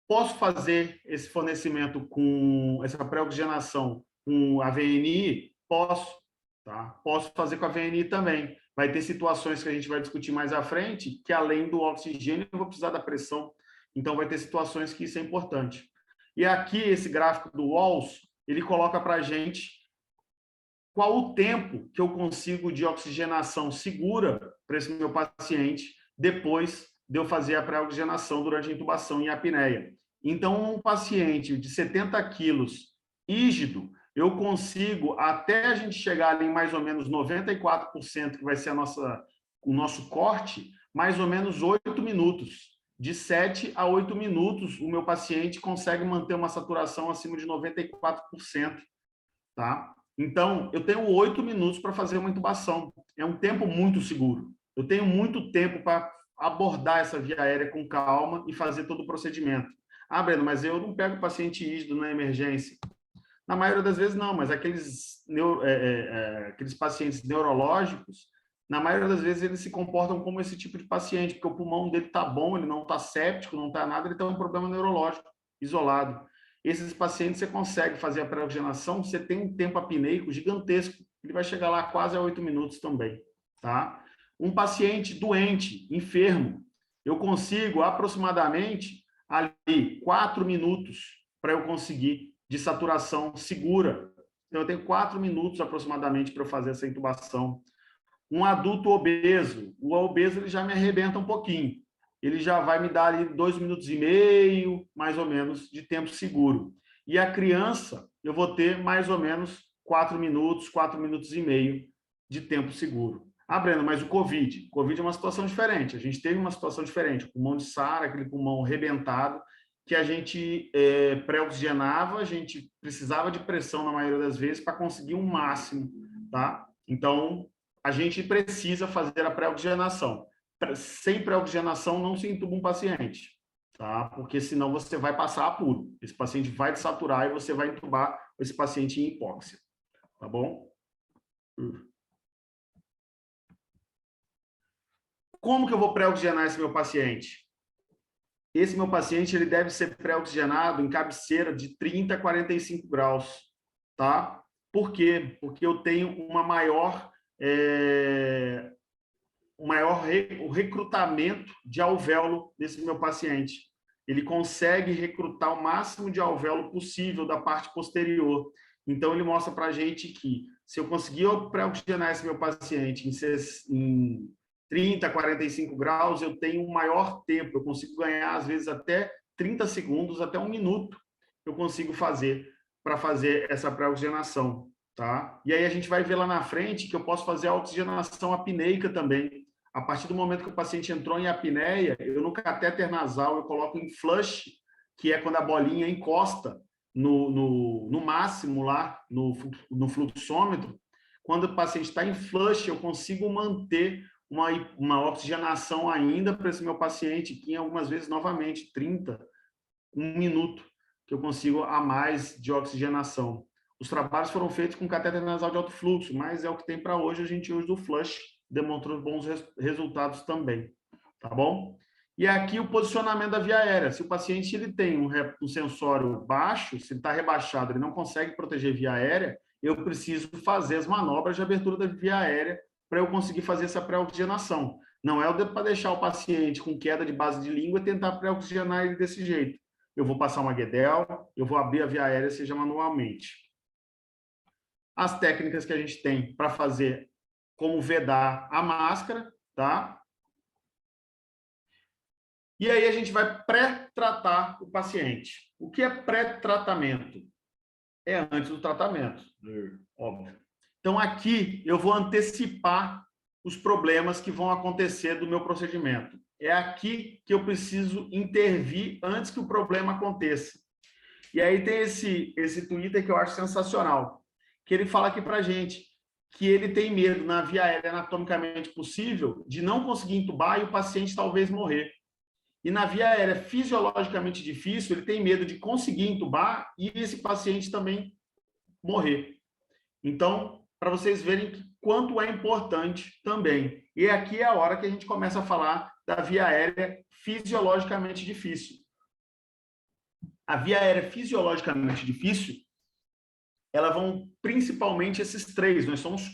Posso fazer esse fornecimento com essa pré-oxigenação com a VNI? Posso, tá? Posso fazer com a VNI também. Vai ter situações que a gente vai discutir mais à frente, que além do oxigênio, eu vou precisar da pressão. Então, vai ter situações que isso é importante. E aqui, esse gráfico do Walls, ele coloca para a gente qual o tempo que eu consigo de oxigenação segura para esse meu paciente depois de eu fazer a pré-oxigenação durante a intubação e a apneia. Então, um paciente de 70 quilos rígido, eu consigo, até a gente chegar ali em mais ou menos 94%, que vai ser o nosso corte, mais ou menos 8 minutos. De 7 a 8 minutos, o meu paciente consegue manter uma saturação acima de 94%. Tá? Então, eu tenho 8 minutos para fazer uma intubação. É um tempo muito seguro. Eu tenho muito tempo para abordar essa via aérea com calma e fazer todo o procedimento. Ah, Breno, mas eu não pego paciente rígido na emergência. Na maioria das vezes, não, mas aqueles pacientes neurológicos, na maioria das vezes, eles se comportam como esse tipo de paciente, porque o pulmão dele está bom, ele não está séptico, não está nada, ele tem um problema neurológico isolado. Esses pacientes, você consegue fazer a pré-oxigenação, você tem um tempo apneico gigantesco, ele vai chegar lá quase a 8 minutos também. Tá? Um paciente doente, enfermo, eu consigo aproximadamente ali 4 minutos para eu conseguir de saturação segura. Então, eu tenho 4 minutos aproximadamente para eu fazer essa intubação. Um adulto obeso, o obeso ele já me arrebenta um pouquinho. Ele já vai me dar ali 2 minutos e meio, mais ou menos, de tempo seguro. E a criança, eu vou ter mais ou menos 4 minutos e meio de tempo seguro. Ah, Breno, mas o Covid? O Covid é uma situação diferente. A gente teve uma situação diferente. O pulmão de Sara, aquele pulmão rebentado, que a gente pré-oxigenava, a gente precisava de pressão na maioria das vezes para conseguir um máximo, tá? Então, a gente precisa fazer a pré-oxigenação. Sem pré-oxigenação, não se intuba um paciente, tá? Porque senão você vai passar apuro. Esse paciente vai desaturar e você vai intubar esse paciente em hipóxia, tá bom? Como que eu vou pré-oxigenar esse meu paciente? Esse meu paciente ele deve ser pré-oxigenado em cabeceira de 30 a 45 graus, tá? Por quê? Porque eu tenho uma o recrutamento de alvéolo desse meu paciente. Ele consegue recrutar o máximo de alvéolo possível da parte posterior. Então, ele mostra para a gente que se eu conseguir pré-oxigenar esse meu paciente em 30, 45 graus, eu tenho um maior tempo, eu consigo ganhar, às vezes, até 30 segundos, até 1 minuto, eu consigo fazer para fazer essa pré-oxigenação. Tá? E aí a gente vai ver lá na frente que eu posso fazer a oxigenação apneica também. A partir do momento que o paciente entrou em apneia, eu no catéter nasal eu coloco em flush, que é quando a bolinha encosta no máximo lá, no fluxômetro. Quando o paciente está em flush, eu consigo manter uma oxigenação ainda para esse meu paciente, que algumas vezes, novamente, 30, 1 minuto, que eu consigo a mais de oxigenação. Os trabalhos foram feitos com catéter nasal de alto fluxo, mas é o que tem para hoje, a gente usa o flush, demonstrou bons resultados também, tá bom? E aqui o posicionamento da via aérea. Se o paciente ele tem um sensório baixo, se ele está rebaixado, ele não consegue proteger via aérea, eu preciso fazer as manobras de abertura da via aérea para eu conseguir fazer essa pré-oxigenação. Não é para deixar o paciente com queda de base de língua e tentar pré-oxigenar ele desse jeito. Eu vou passar uma Guedel, eu vou abrir a via aérea, seja manualmente. As técnicas que a gente tem para fazer, como vedar a máscara, tá? E aí a gente vai pré-tratar o paciente. O que é pré-tratamento? É antes do tratamento, óbvio. Então, aqui eu vou antecipar os problemas que vão acontecer do meu procedimento. É aqui que eu preciso intervir antes que o problema aconteça. E aí tem esse Twitter que eu acho sensacional, que ele fala aqui para a gente que ele tem medo, na via aérea anatomicamente possível, de não conseguir entubar e o paciente talvez morrer. E na via aérea fisiologicamente difícil, ele tem medo de conseguir entubar e esse paciente também morrer. Então, para vocês verem quanto é importante também. E aqui é a hora que a gente começa a falar da via aérea fisiologicamente difícil. A via aérea fisiologicamente difícil, elas vão principalmente esses três,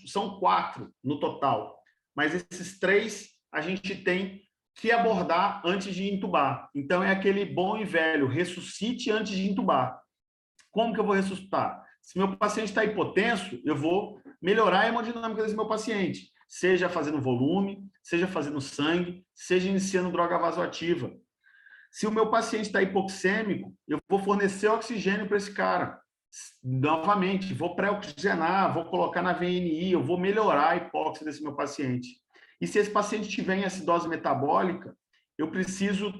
são 4 no total, mas esses 3 a gente tem que abordar antes de entubar. Então, é aquele bom e velho, ressuscite antes de entubar. Como que eu vou ressuscitar? Se meu paciente está hipotenso, eu vou melhorar a hemodinâmica desse meu paciente, seja fazendo volume, seja fazendo sangue, seja iniciando droga vasoativa. Se o meu paciente está hipoxêmico, eu vou fornecer oxigênio para esse cara. Novamente, vou pré-oxigenar, vou colocar na VNI, eu vou melhorar a hipóxia desse meu paciente. E se esse paciente tiver em acidose metabólica, eu preciso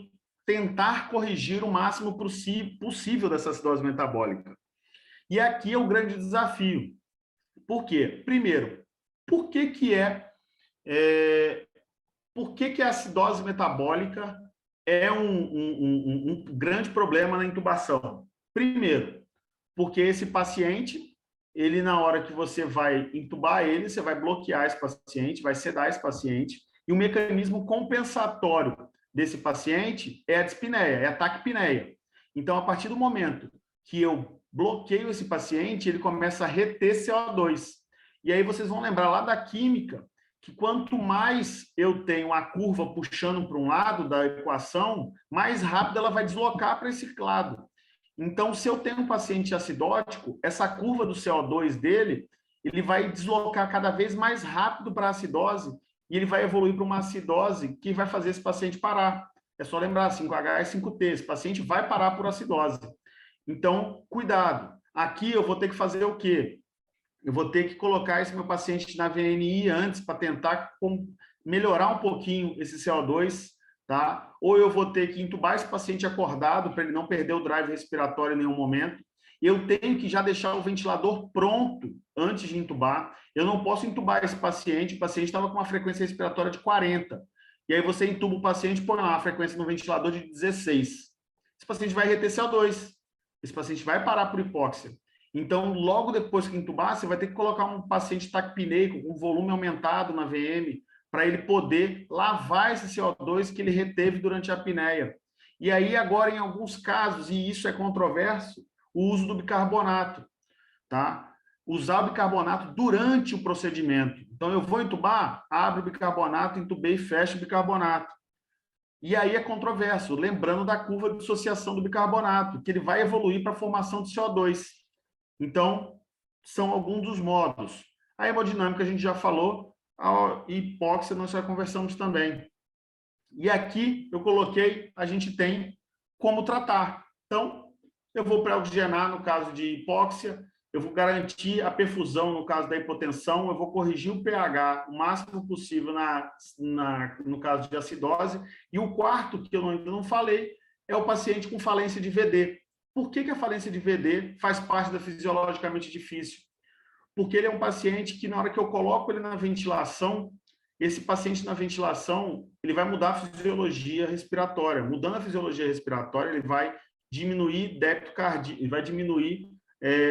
tentar corrigir o máximo possível dessa acidose metabólica. E aqui é o grande desafio. Por quê? Primeiro, por que a acidose metabólica é um grande problema na intubação? Primeiro, porque esse paciente, ele na hora que você vai intubar ele, você vai bloquear esse paciente, vai sedar esse paciente, e o mecanismo compensatório desse paciente é a dispneia, é a taquipneia. Então, a partir do momento que eu bloqueio esse paciente, ele começa a reter CO2. E aí vocês vão lembrar lá da química, que quanto mais eu tenho a curva puxando para um lado da equação, mais rápido ela vai deslocar para esse lado. Então, se eu tenho um paciente acidótico, essa curva do CO2 dele, ele vai deslocar cada vez mais rápido para a acidose e ele vai evoluir para uma acidose que vai fazer esse paciente parar. É só lembrar, 5H e 5T, esse paciente vai parar por acidose. Então, cuidado. Aqui eu vou ter que fazer o quê? Eu vou ter que colocar esse meu paciente na VNI antes para tentar melhorar um pouquinho esse CO2, tá? Ou eu vou ter que entubar esse paciente acordado para ele não perder o drive respiratório em nenhum momento. Eu tenho que já deixar o ventilador pronto antes de entubar. Eu não posso entubar esse paciente, o paciente estava com uma frequência respiratória de 40. E aí você entuba o paciente, põe lá a frequência no ventilador de 16. Esse paciente vai reter CO2. Esse paciente vai parar por hipóxia. Então, logo depois que entubar, você vai ter que colocar um paciente taquipneico com volume aumentado na VM para ele poder lavar esse CO2 que ele reteve durante a apneia. E aí, agora, em alguns casos, e isso é controverso, o uso do bicarbonato, tá? Usar o bicarbonato durante o procedimento. Então, eu vou entubar, abro o bicarbonato, entubei e fecho o bicarbonato. E aí é controverso, lembrando da curva de dissociação do bicarbonato, que ele vai evoluir para a formação de CO2. Então, são alguns dos modos. A hemodinâmica a gente já falou, a hipóxia nós já conversamos também. E aqui eu coloquei, a gente tem como tratar. Então, eu vou pré-oxigenar no caso de hipóxia, eu vou garantir a perfusão no caso da hipotensão, eu vou corrigir o pH o máximo possível no caso de acidose. E o quarto, que eu ainda não falei, é o paciente com falência de VD. Por que a falência de VD faz parte da fisiologicamente difícil? Porque ele é um paciente que, na hora que eu coloco ele na ventilação, esse paciente na ventilação, ele vai mudar a fisiologia respiratória. Mudando a fisiologia respiratória, ele vai diminuir débito cardíaco, ele vai diminuir,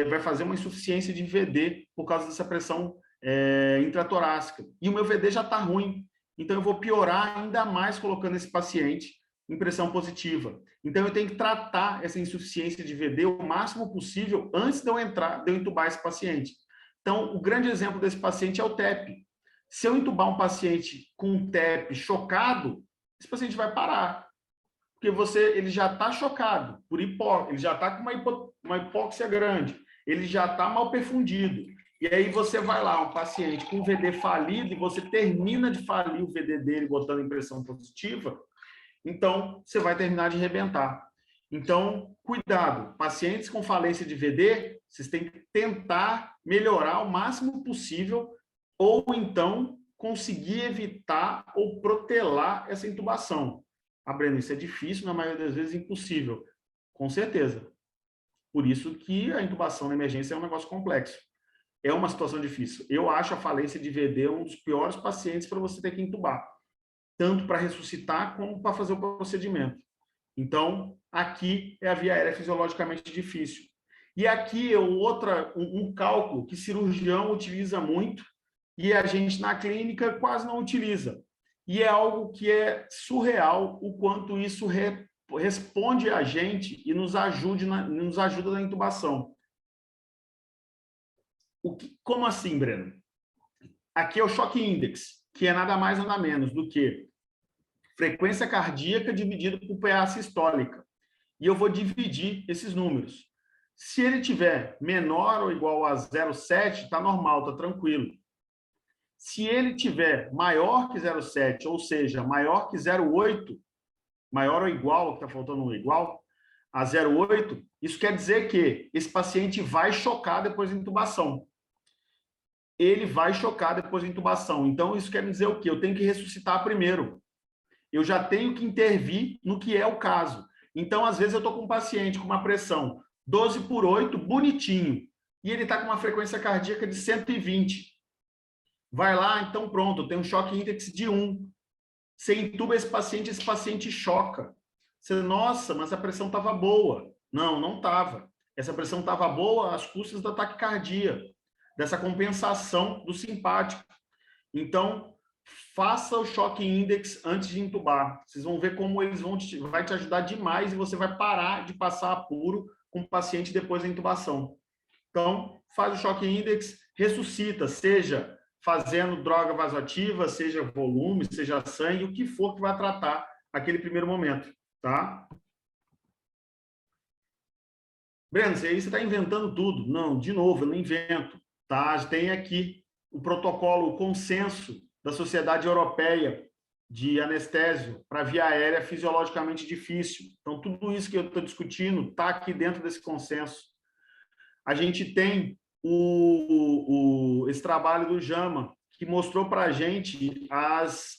vai fazer uma insuficiência de VD por causa dessa pressão intratorácica. E o meu VD já está ruim. Então, eu vou piorar ainda mais colocando esse paciente em pressão positiva. Então, eu tenho que tratar essa insuficiência de VD o máximo possível antes de eu entubar esse paciente. Então, o grande exemplo desse paciente é o TEP. Se eu entubar um paciente com um TEP chocado, esse paciente vai parar. Porque ele já está chocado, ele já está com uma hipóxia grande, ele já está mal perfundido. E aí você vai lá, um paciente com VD falido, e você termina de falir o VD dele botando em pressão positiva, Então, você vai terminar de arrebentar. Então, cuidado. Pacientes com falência de VD, vocês têm que tentar melhorar o máximo possível ou, então, conseguir evitar ou protelar essa intubação. Ah, Breno, isso é difícil, na maioria das vezes impossível. Com certeza. Por isso que a intubação na emergência é um negócio complexo. É uma situação difícil. Eu acho a falência de VD um dos piores pacientes para você ter que intubar, tanto para ressuscitar como para fazer o procedimento. Então, aqui é a via aérea fisiologicamente difícil. E aqui é um cálculo que cirurgião utiliza muito e a gente na clínica quase não utiliza. E é algo que é surreal o quanto isso responde a gente e nos ajuda na intubação. Como assim, Breno? Aqui é o choque index, que é nada mais nada menos do que frequência cardíaca dividido por PA sistólica. E eu vou dividir esses números. Se ele tiver menor ou igual a 0,7, está normal, está tranquilo. Se ele tiver maior que 0,7, ou seja, maior que 0,8, maior ou igual, que está faltando um igual, a 0,8, isso quer dizer que esse paciente vai chocar depois da intubação. Ele vai chocar depois da intubação. Então, isso quer dizer o quê? Eu tenho que ressuscitar primeiro. Eu já tenho que intervir no que é o caso. Então, às vezes, eu estou com um paciente com uma pressão 12/8, bonitinho, e ele está com uma frequência cardíaca de 120. Vai lá, então pronto, eu tenho um choque index de 1. Você intuba esse paciente choca. Você, nossa, mas a pressão estava boa. Não, não estava. Essa pressão estava boa às custas da taquicardia, dessa compensação do simpático. Então, faça o choque index antes de intubar. Vocês vão ver como eles vai te ajudar demais e você vai parar de passar apuro com o paciente depois da intubação. Então, faz o choque index, ressuscita, seja fazendo droga vasoativa, seja volume, seja sangue, o que for que vai tratar aquele primeiro momento, tá? Breno, aí você está inventando tudo. Não, de novo, eu não invento, tá? Tem aqui o protocolo, o consenso da Sociedade Europeia de Anestésio para via aérea fisiologicamente difícil. Então, tudo isso que eu estou discutindo está aqui dentro desse consenso. A gente tem esse trabalho do JAMA, que mostrou para a gente as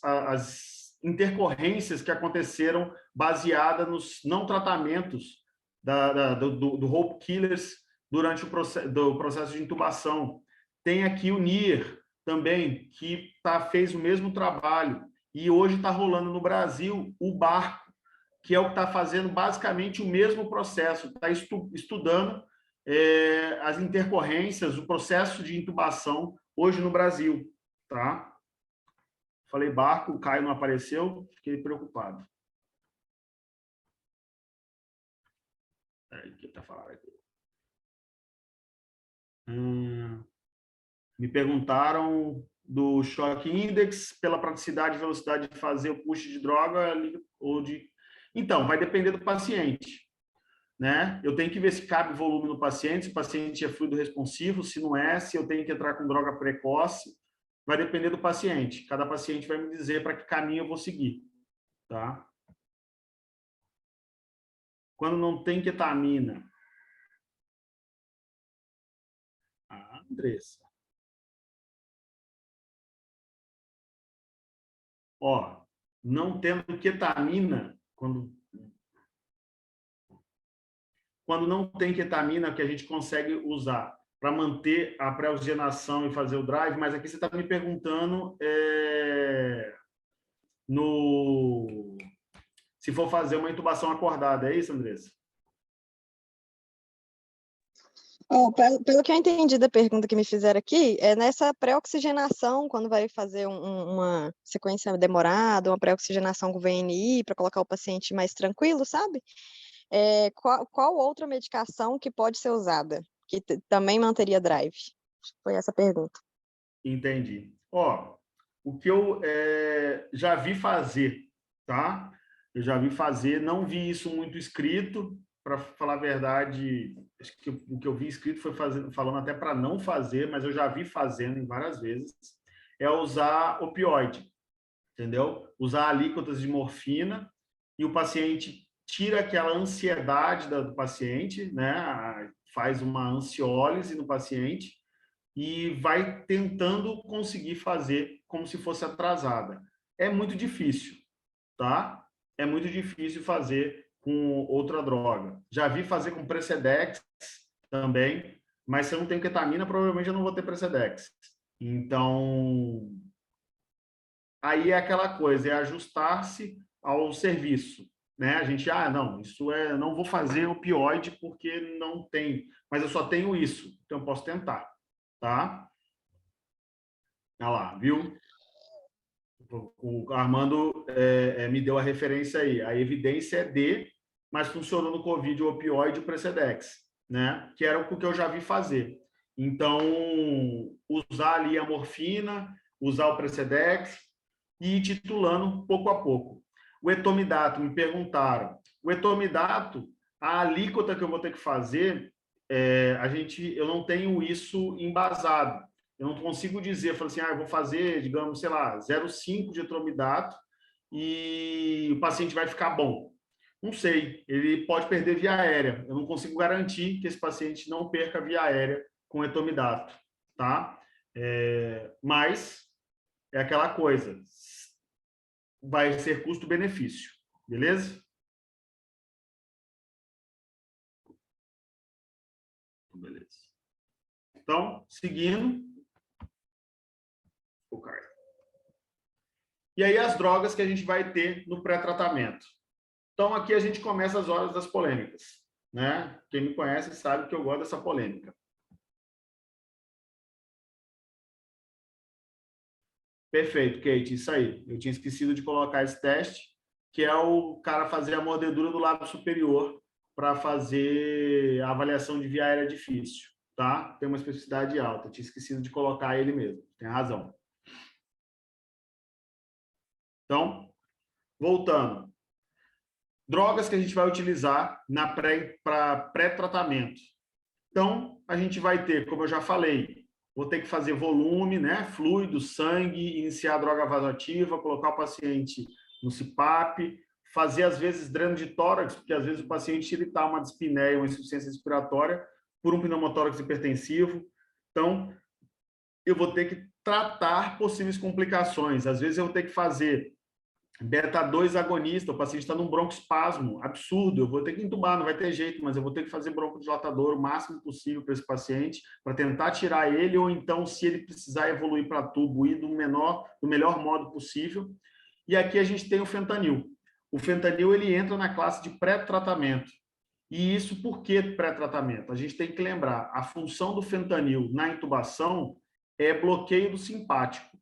intercorrências que aconteceram baseadas nos não tratamentos do Hope Killers durante o processo de intubação. Tem aqui o NIR também, que fez o mesmo trabalho, e hoje está rolando no Brasil o Barco, que é o que está fazendo basicamente o mesmo processo, está estudando as intercorrências, o processo de intubação hoje no Brasil, tá? Falei Barco, o Caio não apareceu, fiquei preocupado. O que está falando aqui? Me perguntaram do choque index pela praticidade e velocidade de fazer o push de droga ou de... Então, vai depender do paciente, né? Eu tenho que ver se cabe volume no paciente, se o paciente é fluido responsivo, se não é, se eu tenho que entrar com droga precoce, vai depender do paciente. Cada paciente vai me dizer para que caminho eu vou seguir, tá? Quando não tem ketamina. Ah, Andressa. Ó, não tendo ketamina, quando não tem ketamina, que a gente consegue usar para manter a pré-oxigenação e fazer o drive, mas aqui você está me perguntando se for fazer uma intubação acordada, é isso, Andressa? Pelo que eu entendi da pergunta que me fizeram aqui, é nessa pré-oxigenação, quando vai fazer uma sequência demorada, uma pré-oxigenação com VNI, para colocar o paciente mais tranquilo, sabe? Qual outra medicação que pode ser usada, que também manteria drive? Foi essa a pergunta. Entendi. Ó, o que eu já vi fazer, tá? Eu já vi fazer, não vi isso muito escrito, para falar a verdade, acho que o que eu vi escrito foi falando até para não fazer, mas eu já vi fazendo em várias vezes, é usar opioide, entendeu? Usar alíquotas de morfina e o paciente tira aquela ansiedade do paciente, né? Faz uma ansiólise no paciente e vai tentando conseguir fazer como se fosse atrasada. É muito difícil, tá? É muito difícil fazer com outra droga. Já vi fazer com Precedex também, mas se eu não tenho ketamina, provavelmente eu não vou ter Precedex. Então, aí é aquela coisa, é ajustar-se ao serviço, né? A gente, não, não vou fazer opioide porque não tem, mas eu só tenho isso, então eu posso tentar, tá? Olha lá, viu? O Armando me deu a referência aí. A evidência é D, mas funcionou no COVID o opioide e o Precedex, né? Que era o que eu já vi fazer. Então, usar ali a morfina, usar o Precedex e ir titulando pouco a pouco. O etomidato, me perguntaram. O etomidato, a alíquota que eu vou ter que fazer, eu não tenho isso embasado. Eu não consigo dizer, eu vou fazer, digamos, sei lá, 0,5 de etromidato e o paciente vai ficar bom. Não sei, ele pode perder via aérea. Eu não consigo garantir que esse paciente não perca via aérea com etomidato, tá? Mas é aquela coisa, vai ser custo-benefício, beleza? Beleza. Então, seguindo. E aí as drogas que a gente vai ter no pré-tratamento. Então, aqui a gente começa as horas das polêmicas, né? Quem me conhece sabe que eu gosto dessa polêmica. Perfeito, Kate, isso aí. Eu tinha esquecido de colocar esse teste, que é o cara fazer a mordedura do lábio superior para fazer a avaliação de via aérea difícil, tá? Tem uma especificidade alta. Eu tinha esquecido de colocar ele mesmo. Tem razão. Então, voltando. Drogas que a gente vai utilizar para pré-tratamento. Então, a gente vai ter, como eu já falei, vou ter que fazer volume, né? Fluido, sangue, iniciar a droga vasoativa, colocar o paciente no CPAP, fazer, às vezes, dreno de tórax, porque, às vezes, o paciente está uma dispneia, uma insuficiência respiratória, por um pneumotórax hipertensivo. Então, eu vou ter que tratar possíveis complicações. Às vezes, eu vou ter que fazer beta-2 agonista, o paciente está num broncoespasmo absurdo, eu vou ter que entubar, não vai ter jeito, mas eu vou ter que fazer broncodilatador o máximo possível para esse paciente, para tentar tirar ele, ou então, se ele precisar evoluir para tubo, ir do melhor modo possível. E aqui a gente tem o fentanil. O fentanil, ele entra na classe de pré-tratamento. E isso por que pré-tratamento? A gente tem que lembrar, a função do fentanil na intubação é bloqueio do simpático.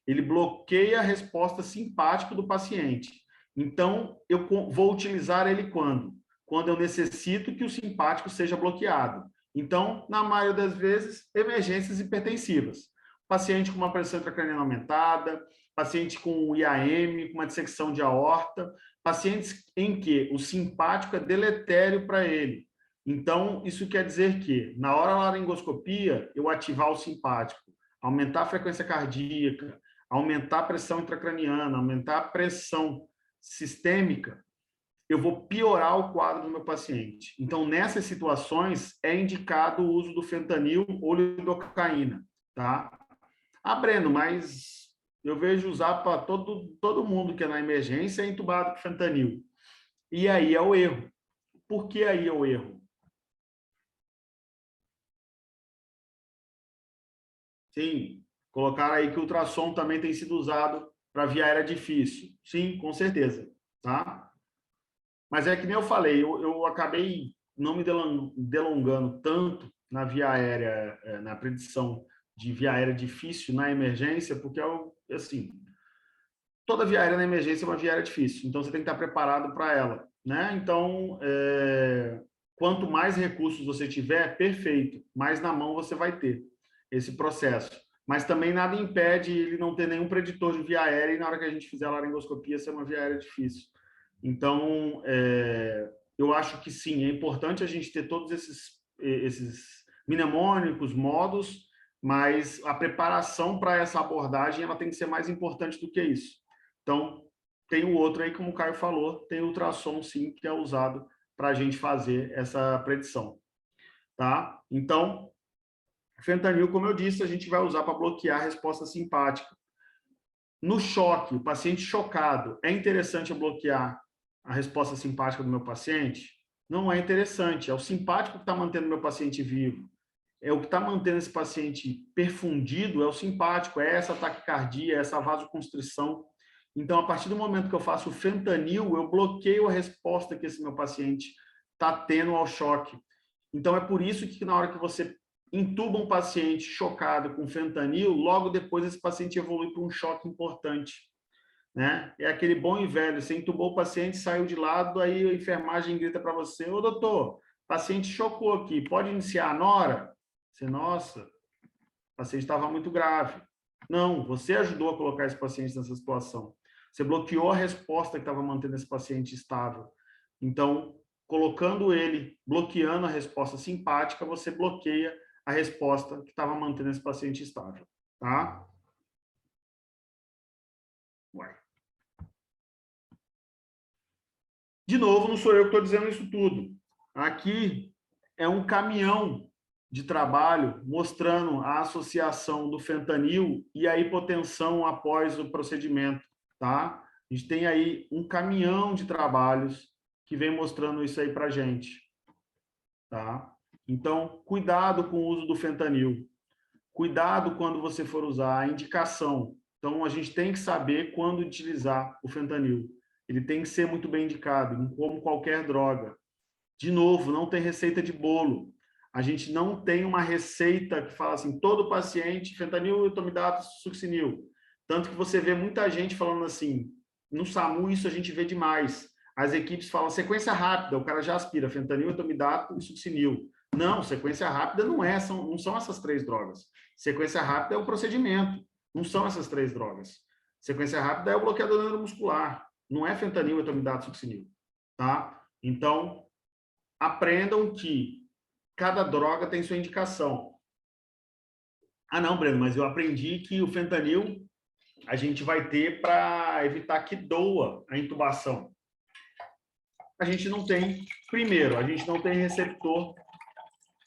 Ele bloqueia a resposta simpática do paciente. Então, eu vou utilizar ele quando? Quando eu necessito que o simpático seja bloqueado. Então, na maioria das vezes, emergências hipertensivas. Paciente com uma pressão intracraniana aumentada, paciente com IAM, com uma dissecção de aorta, pacientes em que o simpático é deletério para ele. Então, isso quer dizer que, na hora da laringoscopia, eu ativar o simpático, aumentar a frequência cardíaca, aumentar a pressão intracraniana, aumentar a pressão sistêmica, eu vou piorar o quadro do meu paciente. Então, nessas situações, é indicado o uso do fentanil ou lidocaína, tá? Breno, mas eu vejo usar para todo mundo que é na emergência é entubado com fentanil. E aí é o erro. Por que aí é o erro? Sim, colocaram aí que o ultrassom também tem sido usado para via aérea difícil. Sim, com certeza, tá? Mas é que nem eu falei, eu acabei não me delongando tanto na via aérea, na predição de via aérea difícil na emergência, porque assim, toda via aérea na emergência é uma via aérea difícil, então você tem que estar preparado para ela, né? Então, quanto mais recursos você tiver, perfeito, mais na mão você vai ter esse processo. Mas também nada impede ele não ter nenhum preditor de via aérea e na hora que a gente fizer a laringoscopia ser uma via aérea difícil. Então, eu acho que sim, é importante a gente ter todos esses mnemônicos, modos, mas a preparação para essa abordagem ela tem que ser mais importante do que isso. Então, tem o outro aí, como o Caio falou, tem ultrassom, sim, que é usado para a gente fazer essa predição, tá? Então, fentanil, como eu disse, a gente vai usar para bloquear a resposta simpática. No choque, o paciente chocado, é interessante eu bloquear a resposta simpática do meu paciente? Não é interessante, é o simpático que está mantendo o meu paciente vivo. É o que está mantendo esse paciente perfundido, é o simpático, é essa taquicardia, é essa vasoconstrição. Então, a partir do momento que eu faço o fentanil, eu bloqueio a resposta que esse meu paciente está tendo ao choque. Então, é por isso que na hora que você intuba um paciente chocado com fentanil, logo depois esse paciente evolui para um choque importante, né? É aquele bom e velho, você entubou o paciente, saiu de lado, aí a enfermagem grita para você, ô doutor, paciente chocou aqui, pode iniciar a nora? Você, nossa, o paciente estava muito grave. Não, você ajudou a colocar esse paciente nessa situação. Você bloqueou a resposta que estava mantendo esse paciente estável. Então, colocando ele, bloqueando a resposta simpática, você bloqueia a resposta que estava mantendo esse paciente estável, tá? Uai. De novo, não sou eu que estou dizendo isso tudo. Aqui é um caminhão de trabalho mostrando a associação do fentanil e a hipotensão após o procedimento, tá? A gente tem aí um caminhão de trabalhos que vem mostrando isso aí para a gente, tá? Então, cuidado com o uso do fentanil. Cuidado quando você for usar a indicação. Então, a gente tem que saber quando utilizar o fentanil. Ele tem que ser muito bem indicado, como qualquer droga. De novo, não tem receita de bolo. A gente não tem uma receita que fala assim, todo paciente, fentanil, etomidato, succinil. Tanto que você vê muita gente falando assim, no SAMU isso a gente vê demais. As equipes falam sequência rápida, o cara já aspira fentanil, etomidato e succinil. Não, sequência rápida não são essas 3 drogas. Sequência rápida é o procedimento, não são essas 3 drogas. Sequência rápida é o bloqueador neuromuscular, não é fentanil, etomidato, succinil, tá? Então, aprendam que cada droga tem sua indicação. Ah, não, Breno, mas eu aprendi que o fentanil a gente vai ter para evitar que doa a intubação. A gente não tem, primeiro, a gente não tem receptor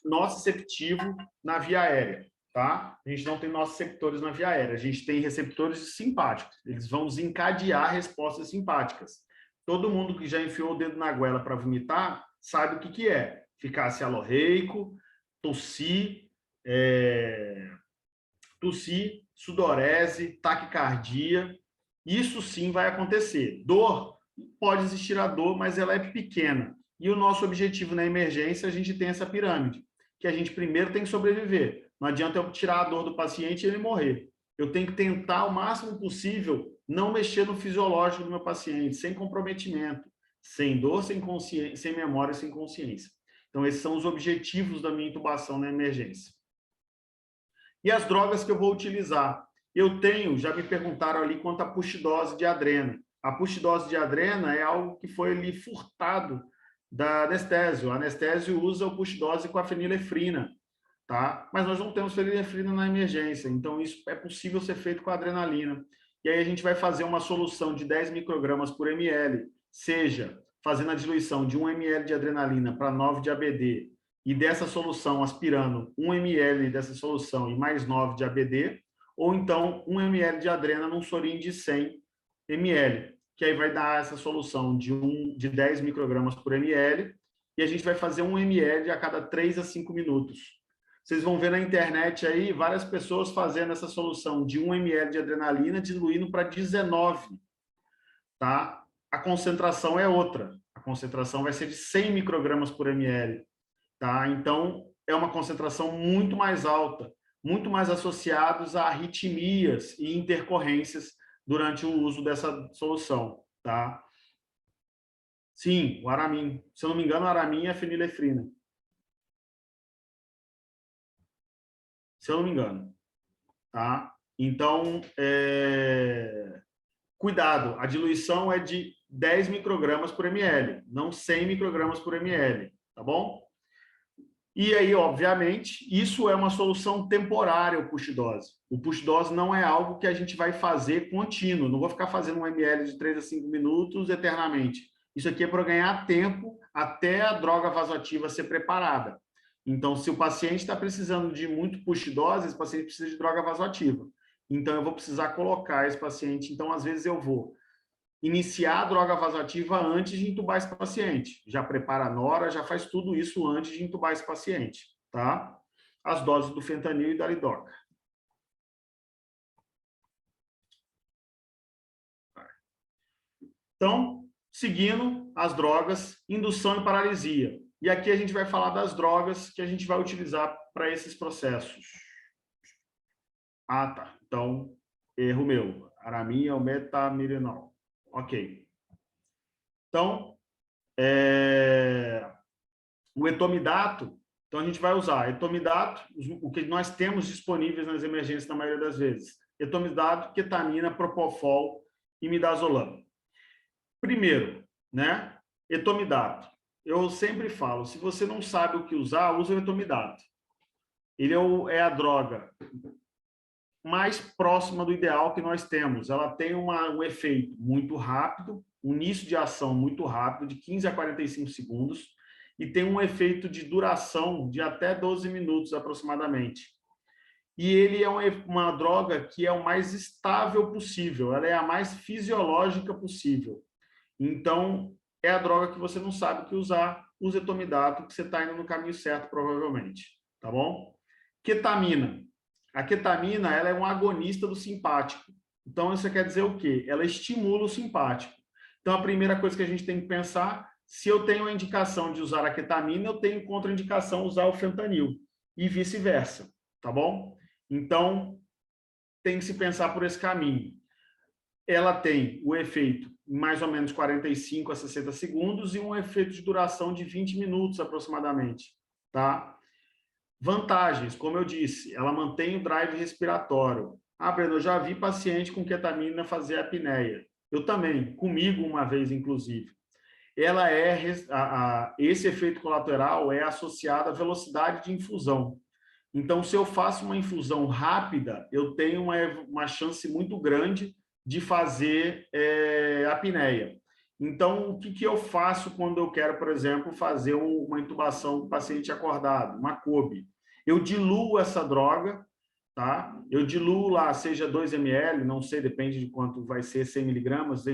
nociceptivo na via aérea, tá? A gente não tem nociceptores na via aérea, a gente tem receptores simpáticos, eles vão desencadear respostas simpáticas. Todo mundo que já enfiou o dedo na goela para vomitar sabe o que é. Ficar alorreico, tossir, sudorese, taquicardia. Isso sim vai acontecer. Dor, pode existir a dor, mas ela é pequena. E o nosso objetivo na emergência, a gente tem essa pirâmide, que a gente primeiro tem que sobreviver. Não adianta eu tirar a dor do paciente e ele morrer. Eu tenho que tentar o máximo possível não mexer no fisiológico do meu paciente, sem comprometimento, sem dor, sem consciência, sem memória, sem consciência. Então, esses são os objetivos da minha intubação na emergência. E as drogas que eu vou utilizar? Eu tenho, já me perguntaram ali quanto à push-dose de adrena. A push-dose de adrena é algo que foi ali furtado da anestésio. A anestésio usa o push-dose com a fenilefrina, tá? Mas nós não temos fenilefrina na emergência, então isso é possível ser feito com a adrenalina. E aí a gente vai fazer uma solução de 10 microgramas por ml, seja fazendo a diluição de 1 ml de adrenalina para 9 de ABD, e dessa solução aspirando 1 ml dessa solução e mais 9 de ABD, ou então 1 ml de adrena num sorinho de 100 ml, que aí vai dar essa solução de 10 microgramas por ml, e a gente vai fazer 1 ml a cada 3 a 5 minutos. Vocês vão ver na internet aí várias pessoas fazendo essa solução de 1 ml de adrenalina, diluindo para 19, tá? A concentração é outra. A concentração vai ser de 100 microgramas por ml, tá? Então, é uma concentração muito mais alta, muito mais associados a arritmias e intercorrências durante o uso dessa solução, tá? Sim, o Aramin. Se eu não me engano, o Aramin é fenilefrina. Se eu não me engano, tá? Então, cuidado, a diluição é de 10 microgramas por ml, não 100 microgramas por ml, tá bom? E aí, obviamente, isso é uma solução temporária, o push-dose. O push-dose não é algo que a gente vai fazer contínuo. Não vou ficar fazendo um ml de 3 a 5 minutos eternamente. Isso aqui é para ganhar tempo até a droga vasoativa ser preparada. Então, se o paciente está precisando de muito push-dose, esse paciente precisa de droga vasoativa. Então, eu vou precisar colocar esse paciente. Então, às vezes, eu vou iniciar a droga vasoativa antes de entubar esse paciente. Já prepara a nora, já faz tudo isso antes de entubar esse paciente, tá? As doses do fentanil e da lidoca. Então, seguindo as drogas, indução e paralisia. E aqui a gente vai falar das drogas que a gente vai utilizar para esses processos. Ah, tá. Então, erro meu. Araminha ou metamirinol. Ok. Então, o etomidato, então a gente vai usar etomidato, o que nós temos disponíveis nas emergências na maioria das vezes. Etomidato, ketamina, propofol e midazolam. Primeiro, né? Etomidato. Eu sempre falo, se você não sabe o que usar, usa o etomidato. Ele é a droga mais próxima do ideal que nós temos. Ela tem um efeito muito rápido, um início de ação muito rápido, de 15 a 45 segundos, e tem um efeito de duração de até 12 minutos aproximadamente. E ele é uma droga que é o mais estável possível, ela é a mais fisiológica possível. Então, é a droga que você não sabe o que usar, usa etomidato, que você está indo no caminho certo, provavelmente. Tá bom? Ketamina. A ketamina, ela é um agonista do simpático. Então, isso quer dizer o quê? Ela estimula o simpático. Então, a primeira coisa que a gente tem que pensar, se eu tenho a indicação de usar a ketamina, eu tenho contraindicação usar o fentanil. E vice-versa. Tá bom? Então, tem que se pensar por esse caminho. Ela tem o efeito mais ou menos 45 a 60 segundos e um efeito de duração de 20 minutos aproximadamente, tá? Vantagens, como eu disse, ela mantém o drive respiratório. Ah, Breno, eu já vi paciente com ketamina fazer apneia. Eu também, comigo uma vez, inclusive. Ela esse efeito colateral é associado à velocidade de infusão. Então, se eu faço uma infusão rápida, eu tenho uma chance muito grande de fazer apneia. Então, o que eu faço quando eu quero, por exemplo, fazer uma intubação do paciente acordado, uma COB? Eu diluo essa droga, tá? Eu diluo lá, seja 2 ml, não sei, depende de quanto vai ser, 100 miligramas,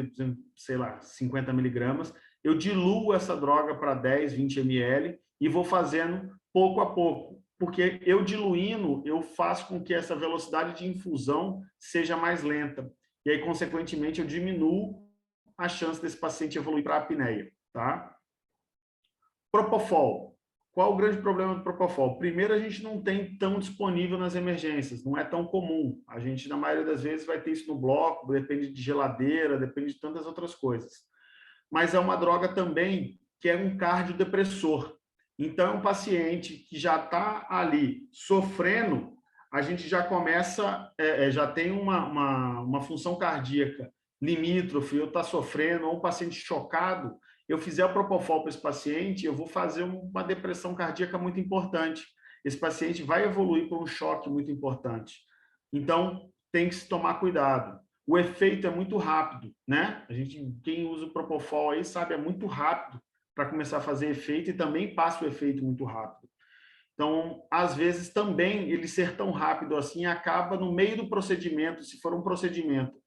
sei lá, 50 miligramas. Eu diluo essa droga para 10, 20 ml e vou fazendo pouco a pouco. Porque eu diluindo, eu faço com que essa velocidade de infusão seja mais lenta. E aí, consequentemente, eu diminuo a chance desse paciente evoluir para a apneia, tá? Propofol. Qual o grande problema do propofol? Primeiro, a gente não tem tão disponível nas emergências, não é tão comum. A gente, na maioria das vezes, vai ter isso no bloco, depende de geladeira, depende de tantas outras coisas. Mas é uma droga também que é um cardiodepressor. Então, um paciente que já está ali sofrendo, a gente já começa, já tem uma função cardíaca limítrofe, eu estou sofrendo, ou um paciente chocado, eu fizer o propofol para esse paciente, eu vou fazer uma depressão cardíaca muito importante. Esse paciente vai evoluir por um choque muito importante. Então, tem que se tomar cuidado. O efeito é muito rápido, né? Quem usa o propofol aí sabe, é muito rápido para começar a fazer efeito e também passa o efeito muito rápido. Então, às vezes, também ele ser tão rápido assim acaba no meio do procedimento, se for um procedimento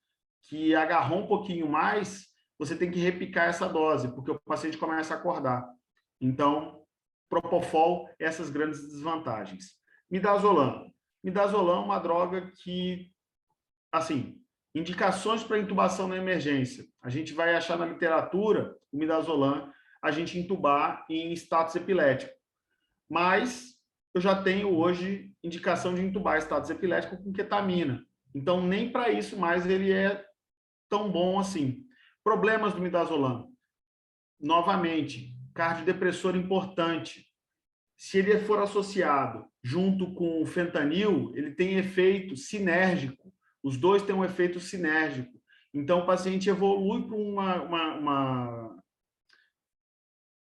que agarrou um pouquinho mais, você tem que repicar essa dose, porque o paciente começa a acordar. Então, propofol, essas grandes desvantagens. Midazolam. Midazolam é uma droga que, assim, indicações para intubação na emergência. A gente vai achar na literatura, o midazolam, a gente intubar em status epilético. Mas eu já tenho hoje indicação de intubar status epilético com ketamina. Então, nem para isso mais ele é tão bom assim. Problemas do midazolam. Novamente, cardiodepressor importante. Se ele for associado junto com o fentanil, ele tem efeito sinérgico. Os dois têm um efeito sinérgico. Então, o paciente evolui para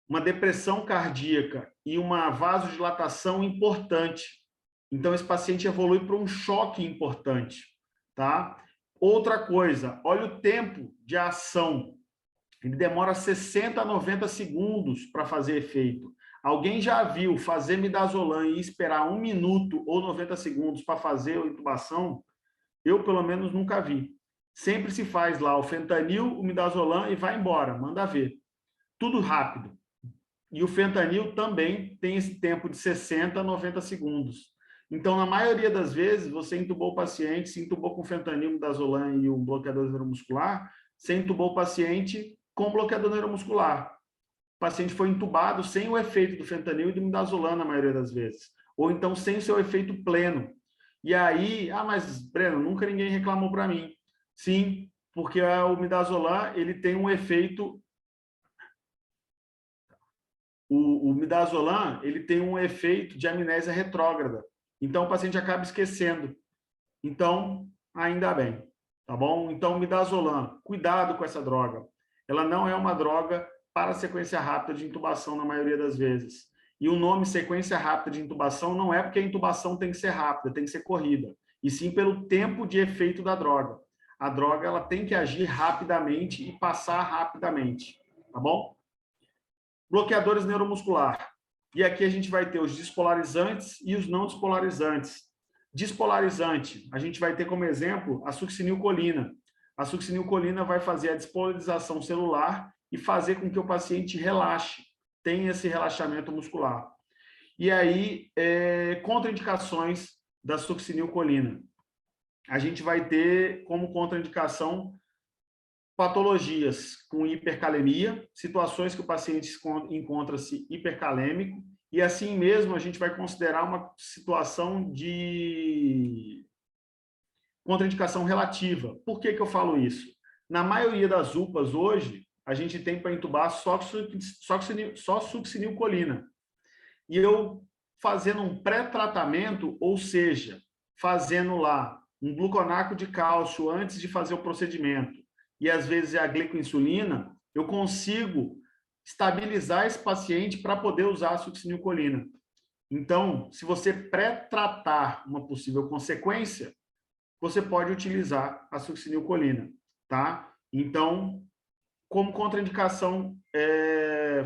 uma depressão cardíaca e uma vasodilatação importante. Então, esse paciente evolui para um choque importante, tá? Outra coisa, olha o tempo de ação. Ele demora 60 a 90 segundos para fazer efeito. Alguém já viu fazer midazolam e esperar 1 minuto ou 90 segundos para fazer a intubação? Eu, pelo menos, nunca vi. Sempre se faz lá o fentanil, o midazolam e vai embora, manda ver. Tudo rápido. E o fentanil também tem esse tempo de 60 a 90 segundos. Então, na maioria das vezes, você intubou o paciente, se intubou com fentanil, midazolam e um bloqueador neuromuscular, você intubou o paciente com bloqueador neuromuscular. O paciente foi intubado sem o efeito do fentanil e do midazolam, na maioria das vezes. Ou então, sem o seu efeito pleno. E aí, mas, Breno, nunca ninguém reclamou para mim. Sim, porque o midazolam, ele tem um efeito... O midazolam, ele tem um efeito de amnésia retrógrada. Então, o paciente acaba esquecendo. Então, ainda bem, tá bom? Então, midazolam, cuidado com essa droga. Ela não é uma droga para sequência rápida de intubação, na maioria das vezes. E o nome sequência rápida de intubação não é porque a intubação tem que ser rápida, tem que ser corrida, e sim pelo tempo de efeito da droga. A droga, ela tem que agir rapidamente e passar rapidamente, tá bom? Bloqueadores neuromuscular. E aqui a gente vai ter os despolarizantes e os não despolarizantes. Despolarizante, a gente vai ter como exemplo a succinilcolina. A succinilcolina vai fazer a despolarização celular e fazer com que o paciente relaxe, tenha esse relaxamento muscular. E aí, contraindicações da succinilcolina. A gente vai ter como contraindicação patologias com hipercalemia, situações que o paciente encontra-se hipercalêmico, e assim mesmo a gente vai considerar uma situação de contraindicação relativa. Por que eu falo isso? Na maioria das UPAs hoje, a gente tem para intubar só succinilcolina. E eu fazendo um pré-tratamento, ou seja, fazendo lá um gluconato de cálcio antes de fazer o procedimento, e às vezes é a glicoinsulina, eu consigo estabilizar esse paciente para poder usar a succinilcolina. Então, se você pré-tratar uma possível consequência, você pode utilizar a succinilcolina, tá? Então, como contraindicação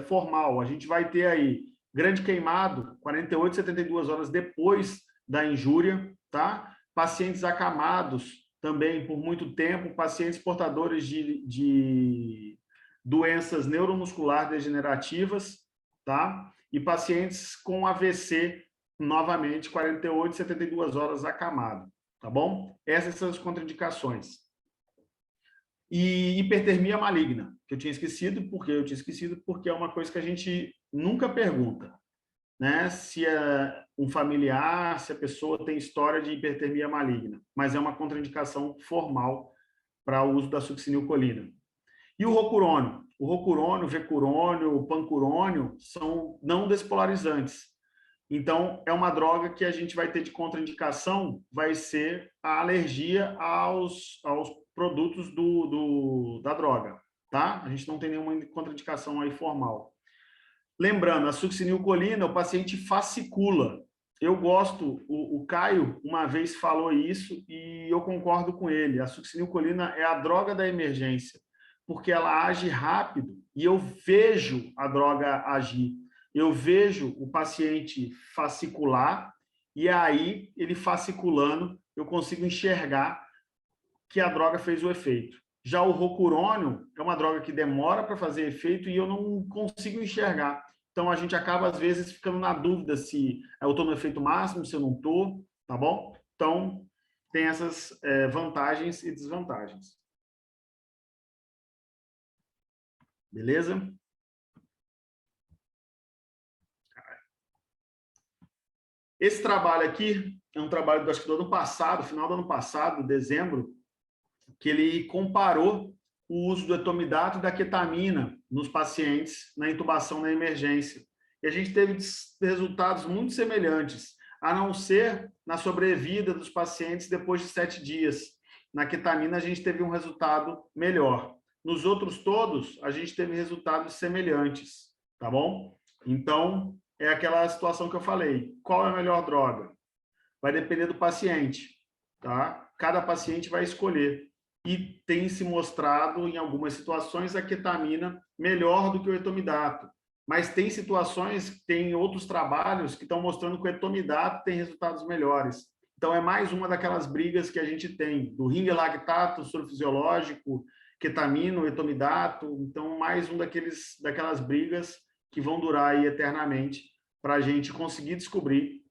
formal, a gente vai ter aí grande queimado, 48 a 72 horas depois da injúria, tá? Pacientes acamados, também por muito tempo, pacientes portadores de doenças neuromuscular degenerativas, tá? E pacientes com AVC, novamente, 48 a 72 horas acamado, tá bom? Essas são as contraindicações. E hipertermia maligna, que eu tinha esquecido, porque é uma coisa que a gente nunca pergunta, né? Se é um familiar, se a pessoa tem história de hipertermia maligna, mas é uma contraindicação formal para o uso da succinilcolina. E o rocurônio? O rocurônio, o vecurônio, o pancurônio são não despolarizantes. Então, é uma droga que a gente vai ter de contraindicação, vai ser a alergia aos produtos da droga, tá? A gente não tem nenhuma contraindicação aí formal. Lembrando, a succinilcolina, o paciente fascicula. Eu gosto, o Caio uma vez falou isso e eu concordo com ele. A succinilcolina é a droga da emergência, porque ela age rápido e eu vejo a droga agir. Eu vejo o paciente fascicular e aí, ele fasciculando, eu consigo enxergar que a droga fez o efeito. Já o rocurônio é uma droga que demora para fazer efeito e eu não consigo enxergar. Então, a gente acaba, às vezes, ficando na dúvida se eu estou no efeito máximo, se eu não estou, tá bom? Então, tem essas vantagens e desvantagens. Beleza? Esse trabalho aqui é um trabalho, acho que do ano passado, final do ano passado, dezembro, que ele comparou o uso do etomidato e da ketamina nos pacientes na intubação na emergência. E a gente teve resultados muito semelhantes, a não ser na sobrevida dos pacientes depois de 7 dias. Na ketamina, a gente teve um resultado melhor. Nos outros todos, a gente teve resultados semelhantes, tá bom? Então, é aquela situação que eu falei. Qual é a melhor droga? Vai depender do paciente, tá? Cada paciente vai escolher. E tem se mostrado, em algumas situações, a ketamina melhor do que o etomidato. Mas tem situações, tem outros trabalhos que estão mostrando que o etomidato tem resultados melhores. Então, é mais uma daquelas brigas que a gente tem, do ringelactato, soro fisiológico, ketamina, etomidato. Então, mais um daquelas brigas que vão durar aí eternamente para a gente conseguir descobrir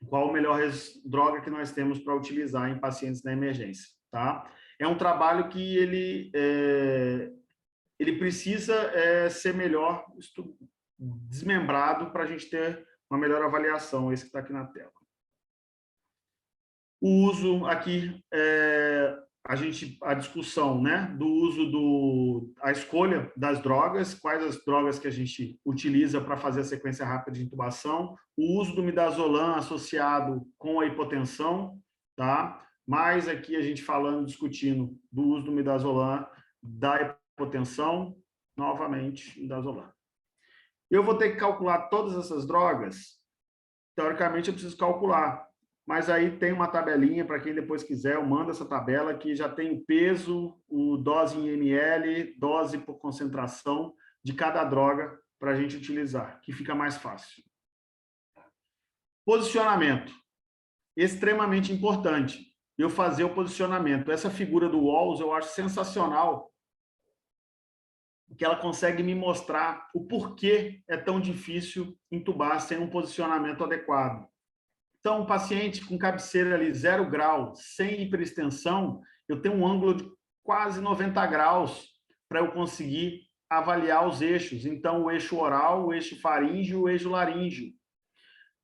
qual a melhor droga que nós temos para utilizar em pacientes na emergência, tá? É um trabalho que ele precisa ser melhor desmembrado para a gente ter uma melhor avaliação, esse que está aqui na tela. O uso aqui, a discussão, né, do uso a escolha das drogas, quais as drogas que a gente utiliza para fazer a sequência rápida de intubação, o uso do midazolam associado com a hipotensão, tá? Mas aqui a gente discutindo do uso do midazolam da hipotensão, novamente, midazolam. Eu vou ter que calcular todas essas drogas? Teoricamente, eu preciso calcular. Mas aí tem uma tabelinha, para quem depois quiser, eu mando essa tabela que já tem o peso, o dose em ml, dose por concentração de cada droga para a gente utilizar, que fica mais fácil. Posicionamento. Extremamente importante eu fazer o posicionamento. Essa figura do Walls eu acho sensacional, que ela consegue me mostrar o porquê é tão difícil intubar sem um posicionamento adequado. Então, um paciente com cabeceira ali 0 grau, sem hiperextensão, eu tenho um ângulo de quase 90 graus para eu conseguir avaliar os eixos. Então, o eixo oral, o eixo faríngeo e o eixo laríngeo.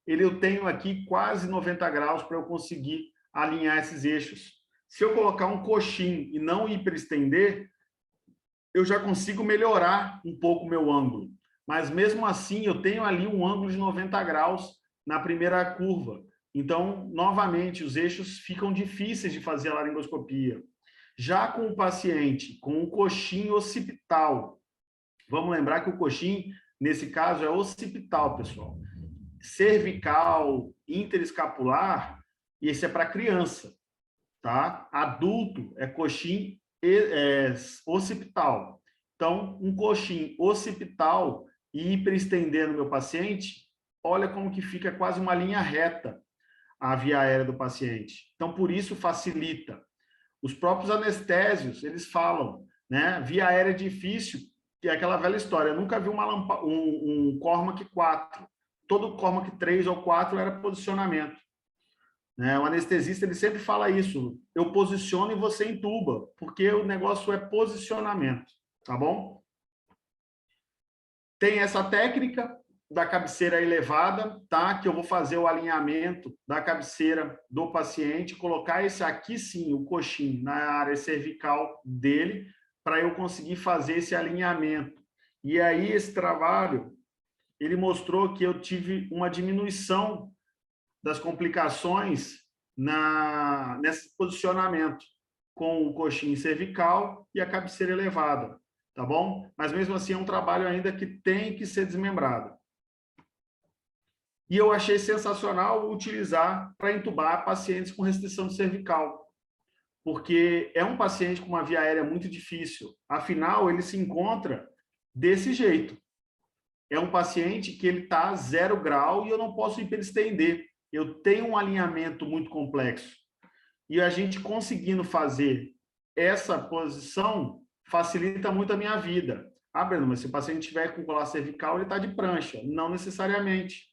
Eu tenho aqui quase 90 graus para eu conseguir alinhar esses eixos. Se eu colocar um coxim e não hiperestender, eu já consigo melhorar um pouco o meu ângulo. Mas, mesmo assim, eu tenho ali um ângulo de 90 graus na primeira curva. Então, novamente, os eixos ficam difíceis de fazer a laringoscopia. Já com o paciente com um coxim occipital, vamos lembrar que o coxim, nesse caso, é occipital, pessoal. Cervical, interescapular, e esse é para criança, tá? Adulto é coxim occipital. Então, um coxim occipital e hiperestender no meu paciente, olha como que fica quase uma linha reta a via aérea do paciente. Então, por isso facilita. Os próprios anestésios, eles falam, né? Via aérea difícil, que é aquela velha história. Eu nunca vi um Cormac 4. Todo Cormac 3 ou 4 era posicionamento. Né? O anestesista, ele sempre fala isso. Eu posiciono e você intuba, porque o negócio é posicionamento, tá bom? Tem essa técnica da cabeceira elevada, tá? Que eu vou fazer o alinhamento da cabeceira do paciente, colocar esse aqui sim, o coxim, na área cervical dele, para eu conseguir fazer esse alinhamento. E aí, esse trabalho, ele mostrou que eu tive uma diminuição das complicações nesse posicionamento, com o coxim cervical e a cabeceira elevada, tá bom? Mas, mesmo assim, é um trabalho ainda que tem que ser desmembrado. E eu achei sensacional utilizar para intubar pacientes com restrição cervical, porque é um paciente com uma via aérea muito difícil. Afinal, ele se encontra desse jeito. É um paciente que ele está a 0 grau e eu não posso hiperestender. Eu tenho um alinhamento muito complexo. E a gente conseguindo fazer essa posição facilita muito a minha vida. Ah, Breno, mas se o paciente tiver com colar cervical, ele está de prancha. Não necessariamente.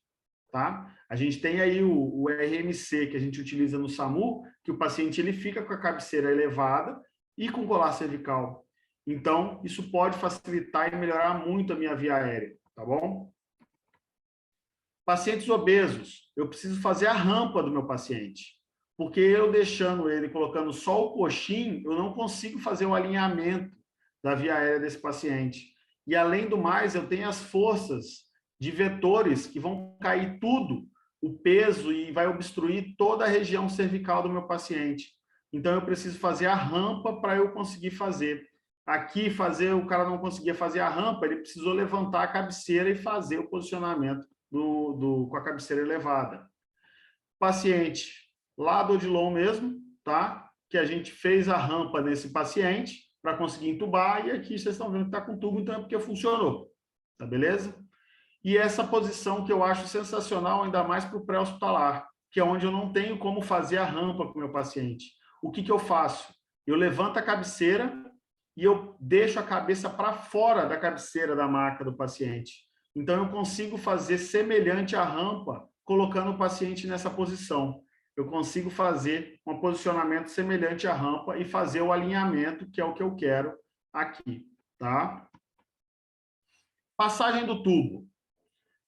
Tá? A gente tem aí o RMC que a gente utiliza no SAMU, que o paciente ele fica com a cabeceira elevada e com colar cervical. Então, isso pode facilitar e melhorar muito a minha via aérea, tá bom? Pacientes obesos, eu preciso fazer a rampa do meu paciente, porque eu deixando ele, colocando só o coxim, eu não consigo fazer o alinhamento da via aérea desse paciente. E, além do mais, eu tenho as forças de vetores que vão cair tudo, o peso, e vai obstruir toda a região cervical do meu paciente. Então, eu preciso fazer a rampa para eu conseguir fazer. Aqui, o cara não conseguia fazer a rampa, ele precisou levantar a cabeceira e fazer o posicionamento com a cabeceira elevada. Paciente lá do Odilon mesmo, tá? Que a gente fez a rampa nesse paciente para conseguir entubar, e aqui vocês estão vendo que está com tubo, então é porque funcionou, tá beleza? E essa posição que eu acho sensacional, ainda mais para o pré-hospitalar, que é onde eu não tenho como fazer a rampa para o meu paciente. O que eu faço? Eu levanto a cabeceira e eu deixo a cabeça para fora da cabeceira da maca do paciente. Então, eu consigo fazer semelhante à rampa, colocando o paciente nessa posição. Eu consigo fazer um posicionamento semelhante à rampa e fazer o alinhamento, que é o que eu quero aqui, tá? Passagem do tubo.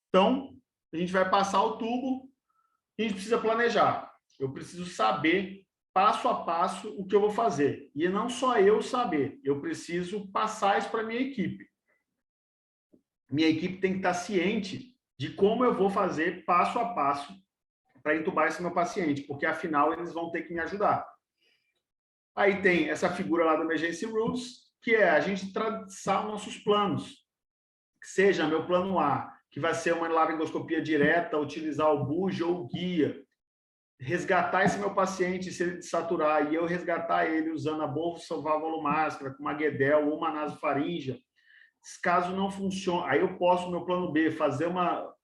Então, a gente vai passar o tubo e a gente precisa planejar. Eu preciso saber, passo a passo, o que eu vou fazer. E não só eu saber, eu preciso passar isso para a minha equipe. Minha equipe tem que estar ciente de como eu vou fazer passo a passo para entubar esse meu paciente, porque afinal eles vão ter que me ajudar. Aí tem essa figura lá do Emergency Rules, que é a gente traçar nossos planos. Seja meu plano A, que vai ser uma laringoscopia direta, utilizar o buge ou o guia, resgatar esse meu paciente, se ele desaturar, e eu resgatar ele usando a bolsa valvulomáscara, com uma Guedel ou uma nasofaríngea. Caso não funcione, aí eu posso, meu plano B, fazer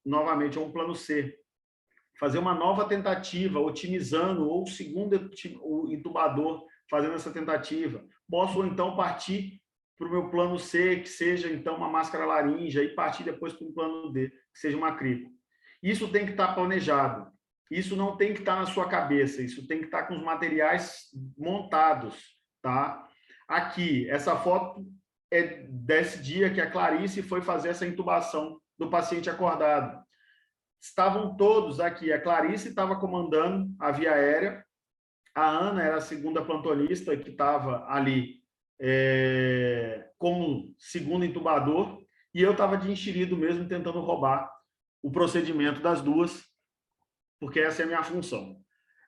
novamente, ou um plano C, fazer uma nova tentativa, otimizando, ou o segundo intubador fazendo essa tentativa. Posso, então, partir para o meu plano C, que seja, então, uma máscara laríngea, e partir depois para um plano D, que seja uma crico. Isso tem que estar planejado. Isso não tem que estar na sua cabeça. Isso tem que estar com os materiais montados, tá? Aqui, essa foto é desse dia que a Clarice foi fazer essa intubação do paciente acordado. Estavam todos aqui. A Clarice estava comandando a via aérea. A Ana era a segunda plantonista que estava ali como segundo intubador, e eu estava de enxerido mesmo, tentando roubar o procedimento das duas, porque essa é a minha função.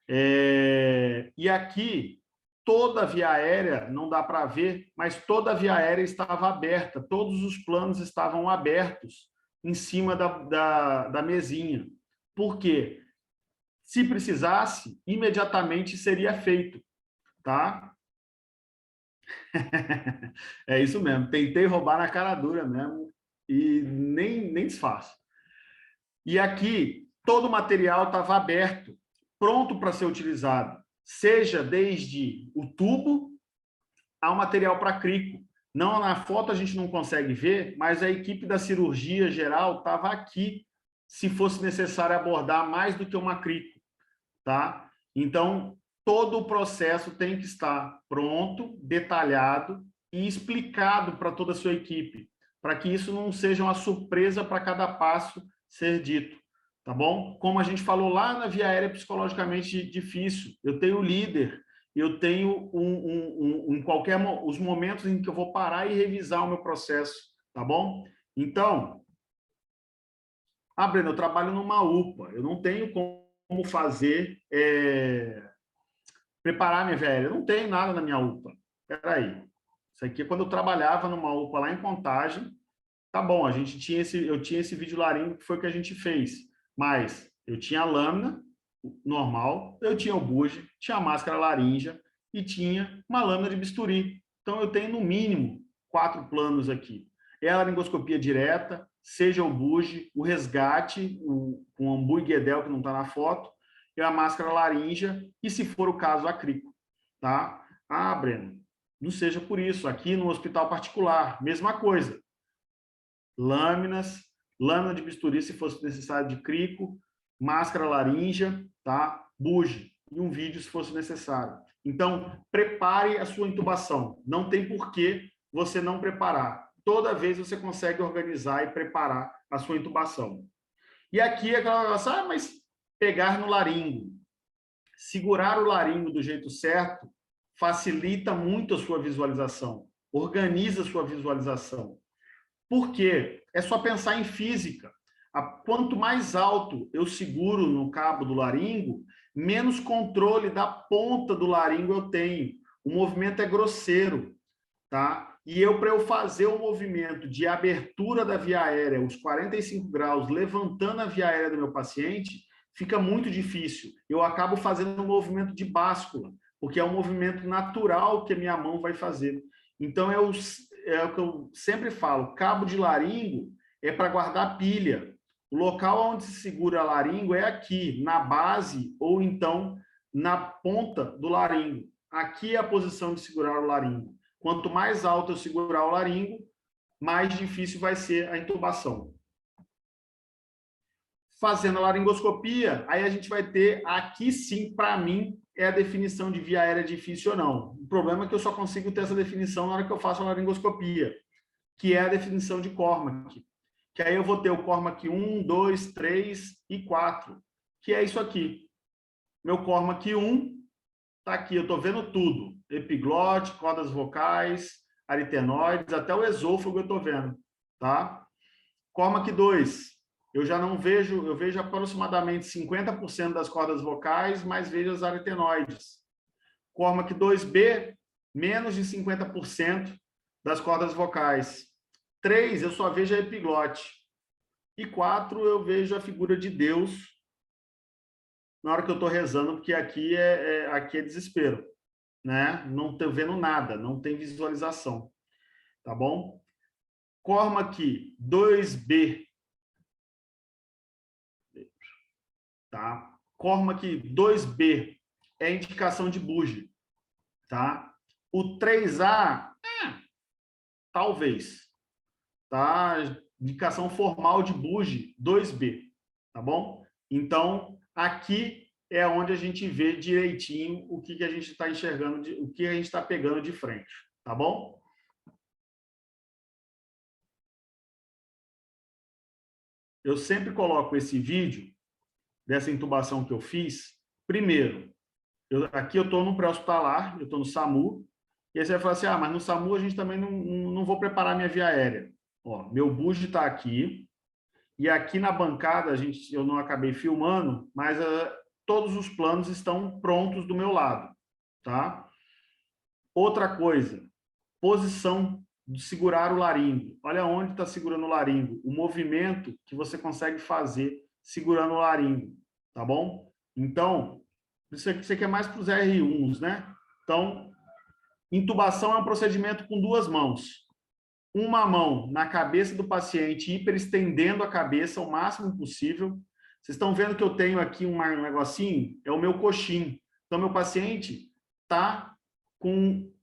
E aqui, toda a via aérea, não dá para ver, mas toda a via aérea estava aberta, todos os planos estavam abertos em cima da mesinha. Por quê? Se precisasse, imediatamente seria feito, tá? É isso mesmo, tentei roubar na cara dura mesmo e nem desfaço. E aqui, todo o material estava aberto, pronto para ser utilizado, seja desde o tubo ao material para crico. Não, na foto a gente não consegue ver, mas a equipe da cirurgia geral estava aqui, se fosse necessário abordar mais do que uma crico, tá? Então, todo o processo tem que estar pronto, detalhado e explicado para toda a sua equipe, para que isso não seja uma surpresa para cada passo ser dito, tá bom? Como a gente falou lá na via aérea psicologicamente difícil, eu tenho líder, eu tenho os momentos em que eu vou parar e revisar o meu processo, tá bom? Então, Breno, eu trabalho numa UPA, eu não tenho como fazer, preparar minha velha, eu não tenho nada na minha UPA. Espera aí, isso aqui é quando eu trabalhava numa UPA lá em Contagem, tá bom, eu tinha esse vídeo laringo que foi o que a gente fez, mas eu tinha a lâmina normal, eu tinha o buge, tinha a máscara laríngea e tinha uma lâmina de bisturi. Então, eu tenho, no mínimo, 4 planos aqui. É a laringoscopia direta, seja o buge, o resgate, com o ambu e guedel, que não está na foto, e a máscara laríngea, e, se for o caso, a crico. Tá? Breno, não seja por isso. Aqui no hospital particular, mesma coisa. Lâminas, lâmina de bisturi, se fosse necessário, de crico, máscara laríngea, tá? Buge, e um vídeo se fosse necessário. Então, prepare a sua intubação. Não tem por que você não preparar. Toda vez você consegue organizar e preparar a sua intubação. E aqui, mas pegar no laringo. Segurar o laringo do jeito certo facilita muito a sua visualização. Organiza a sua visualização. Por quê? É só pensar em física. Quanto mais alto eu seguro no cabo do laringo, menos controle da ponta do laringo eu tenho. O movimento é grosseiro, tá? E para eu fazer o movimento de abertura da via aérea, os 45 graus, levantando a via aérea do meu paciente, fica muito difícil. Eu acabo fazendo um movimento de báscula, porque é um movimento natural que a minha mão vai fazer. Então, é o que eu sempre falo, cabo de laringo é para guardar pilha. O local onde se segura a laringo é aqui, na base ou então na ponta do laringo. Aqui é a posição de segurar o laringo. Quanto mais alto eu segurar o laringo, mais difícil vai ser a intubação. Fazendo a laringoscopia, aí a gente vai ter, aqui sim, para mim, é a definição de via aérea difícil ou não. O problema é que eu só consigo ter essa definição na hora que eu faço a laringoscopia, que é a definição de Cormack. Que aí eu vou ter o Cormack 1, 2, 3 e 4, que é isso aqui. Meu Cormack 1 está aqui, eu estou vendo tudo. Epiglote, cordas vocais, aritenoides, até o esôfago eu estou vendo. Tá? Cormack 2, eu já não vejo, eu vejo aproximadamente 50% das cordas vocais, mas vejo as aritenoides. Cormack 2B, menos de 50% das cordas vocais. 3, eu só vejo a epiglote. E 4, eu vejo a figura de Deus na hora que eu estou rezando, porque aqui é desespero, né? Não estou vendo nada, não tem visualização, tá bom? Cormack 2B, tá? Cormack 2B é indicação de bugie, tá? O 3A, talvez, tá? Indicação formal de bugie 2B, tá bom? Então, aqui é onde a gente vê direitinho o que a gente está enxergando, o que a gente está pegando de frente, tá bom? Eu sempre coloco esse vídeo dessa intubação que eu fiz. Primeiro, aqui eu estou no pré-hospitalar, eu estou no SAMU, e aí você vai falar assim, mas no SAMU a gente também não vou preparar minha via aérea. Ó, meu bugie está aqui, e aqui na bancada, eu não acabei filmando, mas todos os planos estão prontos do meu lado, tá? Outra coisa, posição de segurar o laringo. Olha onde está segurando o laringo, o movimento que você consegue fazer segurando o laringo, tá bom? Então, isso aqui é mais para os R1s, né? Então, intubação é um procedimento com 2 mãos. Uma mão na cabeça do paciente, hiperestendendo a cabeça o máximo possível. Vocês estão vendo que eu tenho aqui um negocinho? É o meu coxim. Então, meu paciente está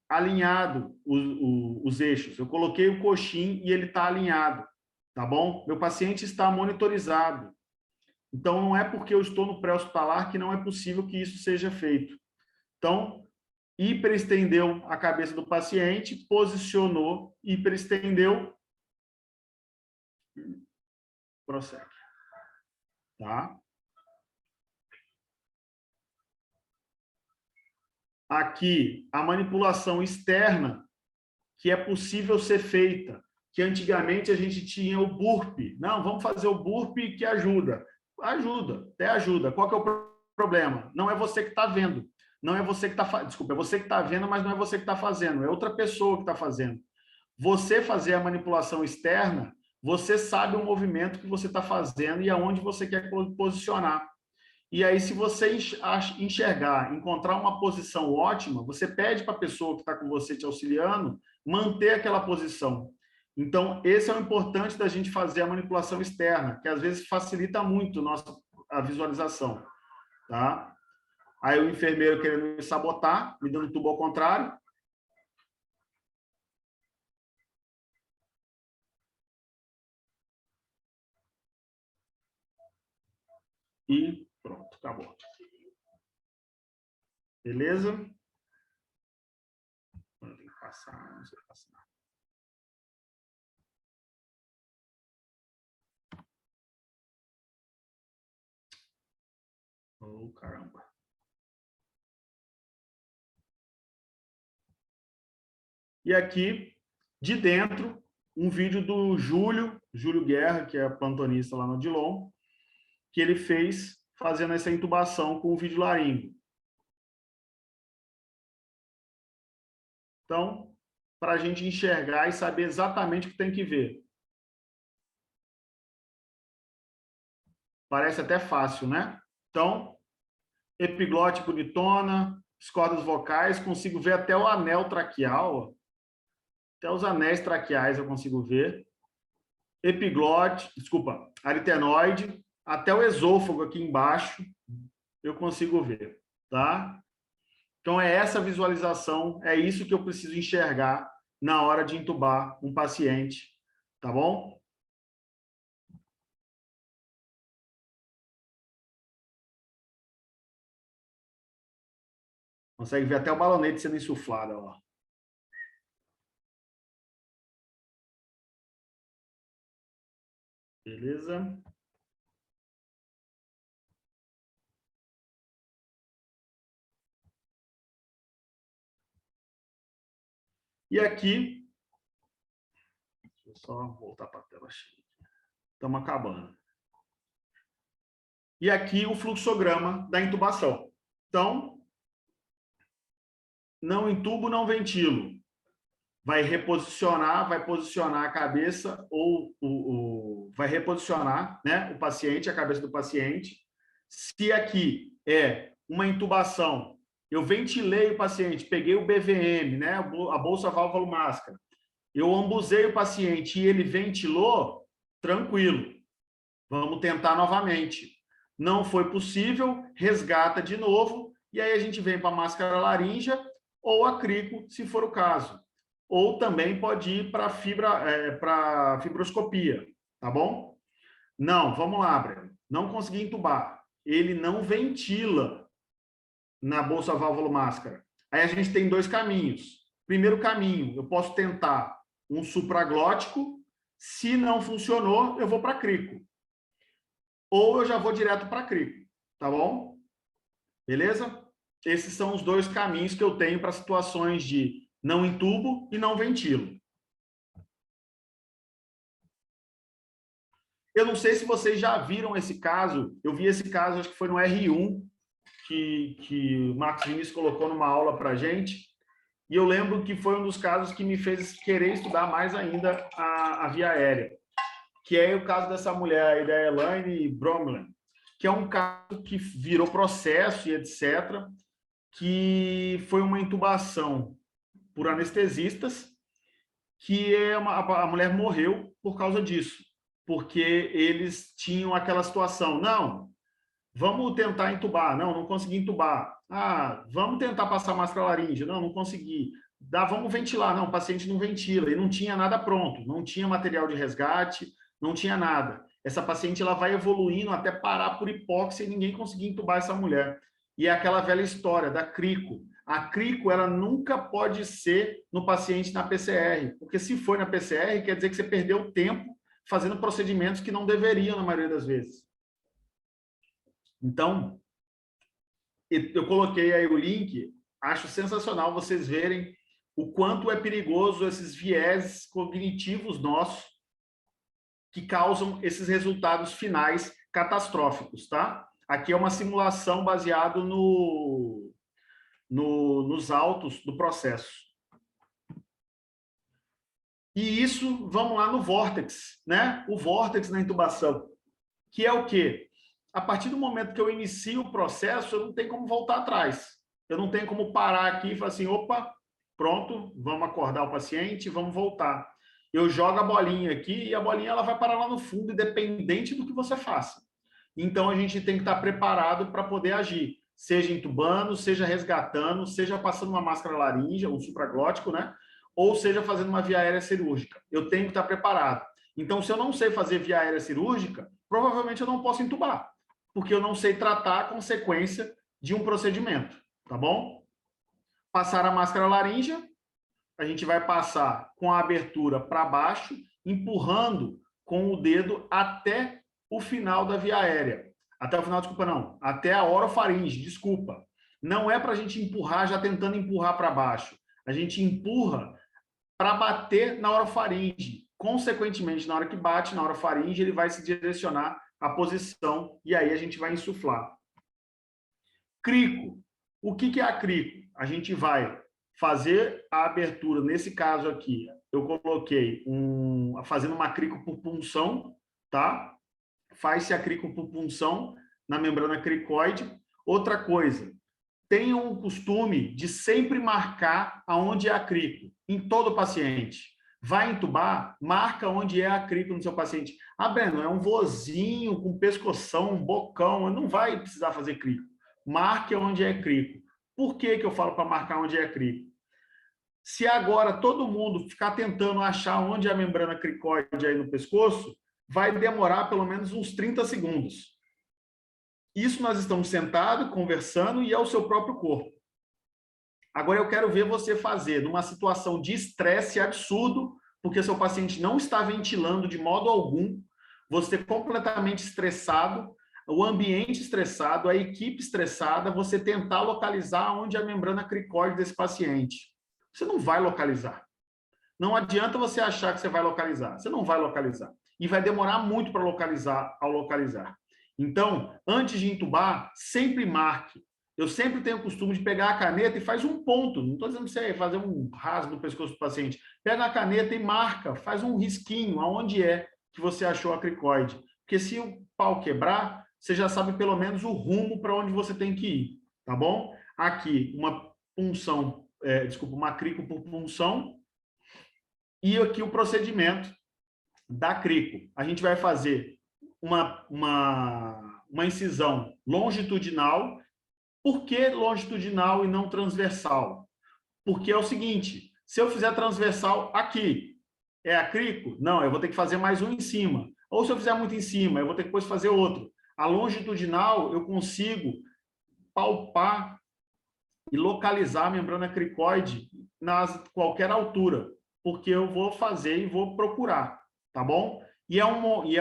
alinhado os eixos. Eu coloquei o coxim e ele está alinhado, tá bom? Meu paciente está monitorizado. Então, não é porque eu estou no pré-hospitalar que não é possível que isso seja feito. Então, hiperestendeu a cabeça do paciente, posicionou, hiperestendeu, prossegue. Tá? Aqui, a manipulação externa, que é possível ser feita, que antigamente a gente tinha o burpe. Não, vamos fazer o burpe que ajuda. Ajuda, até ajuda. Qual que é o problema? Não é você que está vendo. Não é você que está... Desculpa, é você que está vendo, mas não é você que está fazendo. É outra pessoa que está fazendo. Você fazer a manipulação externa, você sabe o movimento que você está fazendo e aonde você quer posicionar. E aí, se você enxergar, encontrar uma posição ótima, você pede para a pessoa que está com você te auxiliando manter aquela posição. Então, esse é o importante da gente fazer a manipulação externa, que às vezes facilita muito a visualização. Tá? Aí o enfermeiro querendo me sabotar, me dando tubo ao contrário. E pronto, acabou. Beleza? Tem que passar, não sei passar. Oh, caramba. E aqui, de dentro, um vídeo do Júlio Guerra, que é plantonista lá no Odilon, que ele fez fazendo essa intubação com o vídeo laringo. Então, para a gente enxergar e saber exatamente o que tem que ver. Parece até fácil, né? Então, epiglote bonitona, as cordas vocais, consigo ver até o anel traqueal, ó. Até os anéis traqueais eu consigo ver. Epiglote, desculpa, aritenoide, até o esôfago aqui embaixo eu consigo ver, tá? Então, é essa visualização, é isso que eu preciso enxergar na hora de intubar um paciente, tá bom? Consegue ver até o balonete sendo insuflado, ó. Beleza? E aqui, deixa eu só voltar para a tela cheia. Estamos acabando. E aqui o fluxograma da intubação. Então, não intubo, não ventilo. Vai reposicionar, vai posicionar a cabeça ou vai reposicionar, né, o paciente, a cabeça do paciente. Se aqui é uma intubação, eu ventilei o paciente, peguei o BVM, né, a bolsa válvula máscara, eu ambusei o paciente e ele ventilou, tranquilo. Vamos tentar novamente. Não foi possível, resgata de novo, e aí a gente vem para a máscara laríngea ou a crico, se for o caso. Ou também pode ir para fibroscopia, tá bom? Não, vamos lá, Breno. Não consegui intubar. Ele não ventila na bolsa válvula máscara. Aí a gente tem dois caminhos. Primeiro caminho, eu posso tentar um supraglótico. Se não funcionou, eu vou para crico. Ou eu já vou direto para crico, tá bom? Beleza? Esses são os dois caminhos que eu tenho para situações de não intubo e não ventilo. Eu não sei se vocês já viram esse caso. Eu vi esse caso, acho que foi no R1, que o Marcos Vinícius colocou numa aula para a gente. E eu lembro que foi um dos casos que me fez querer estudar mais ainda a via aérea. Que é o caso dessa mulher aí, da Elaine Bromley, que é um caso que virou processo e etc., que foi uma intubação por anestesistas, que a mulher morreu por causa disso, porque eles tinham aquela situação, não, vamos tentar intubar, não consegui intubar, vamos tentar passar máscara laríngea, não consegui, vamos ventilar, não, o paciente não ventila, e não tinha nada pronto, não tinha material de resgate, não tinha nada. Essa paciente ela vai evoluindo até parar por hipóxia e ninguém conseguia intubar essa mulher. E é aquela velha história da crico. A crico ela nunca pode ser no paciente na PCR, porque se for na PCR, quer dizer que você perdeu tempo fazendo procedimentos que não deveriam na maioria das vezes. Então, eu coloquei aí o link, acho sensacional vocês verem o quanto é perigoso esses viés cognitivos nossos que causam esses resultados finais catastróficos, tá? Aqui é uma simulação baseada nos autos do processo. E isso, vamos lá no vórtex, né? O vórtex na intubação, que é o quê? A partir do momento que eu inicio o processo, eu não tenho como voltar atrás. Eu não tenho como parar aqui e falar assim, opa, pronto, vamos acordar o paciente, vamos voltar. Eu jogo a bolinha aqui e a bolinha ela vai parar lá no fundo, independente do que você faça. Então, a gente tem que estar preparado para poder agir, seja intubando, seja resgatando, seja passando uma máscara laríngea, um supraglótico, né? Ou seja, fazendo uma via aérea cirúrgica. Eu tenho que estar preparado. Então, se eu não sei fazer via aérea cirúrgica, provavelmente eu não posso intubar, porque eu não sei tratar a consequência de um procedimento, tá bom? Passar a máscara laríngea, a gente vai passar com a abertura para baixo, empurrando com o dedo até o final da via aérea. Até o final, desculpa, não. Até a orofaringe, desculpa. Não é para a gente empurrar já tentando empurrar para baixo. A gente empurra para bater na orofaringe. Consequentemente, na hora que bate na orofaringe, ele vai se direcionar à posição e aí a gente vai insuflar. Crico. O que é a crico? A gente vai fazer a abertura, nesse caso aqui, eu coloquei fazendo uma crico por punção, tá? Faz-se a crico por punção na membrana cricoide. Outra coisa, tenham o costume de sempre marcar aonde é a crico, em todo paciente. Vai entubar, marca onde é a crico no seu paciente. Ah, Breno, é um vozinho com pescoção, um bocão, não vai precisar fazer crico. Marque onde é crico. Por que que eu falo para marcar onde é crico? Se agora todo mundo ficar tentando achar onde é a membrana cricoide aí no pescoço, vai demorar pelo menos uns 30 segundos. Isso nós estamos sentados, conversando, e é o seu próprio corpo. Agora eu quero ver você fazer numa situação de estresse absurdo, porque seu paciente não está ventilando de modo algum, você completamente estressado, o ambiente estressado, a equipe estressada, você tentar localizar onde é a membrana cricoide desse paciente. Você não vai localizar. Não adianta você achar que você vai localizar. Você não vai localizar. E vai demorar muito para localizar ao localizar. Então, antes de entubar, sempre marque. Eu sempre tenho o costume de pegar a caneta e faz um ponto. Não estou dizendo que você fazer um rasgo no pescoço do paciente. Pega a caneta e marca, faz um risquinho aonde é que você achou a cricoide. Porque se o pau quebrar, você já sabe pelo menos o rumo para onde você tem que ir. Tá bom? Aqui, uma punção, uma crico por punção. E aqui o procedimento da crico. A gente vai fazer uma incisão longitudinal. Por que longitudinal e não transversal? Porque é o seguinte, se eu fizer transversal aqui, é a crico? Não, eu vou ter que fazer mais um em cima. Ou se eu fizer muito em cima, eu vou ter que depois fazer outro. A longitudinal, eu consigo palpar e localizar a membrana cricoide qualquer altura, porque eu vou fazer e vou procurar, tá bom? E é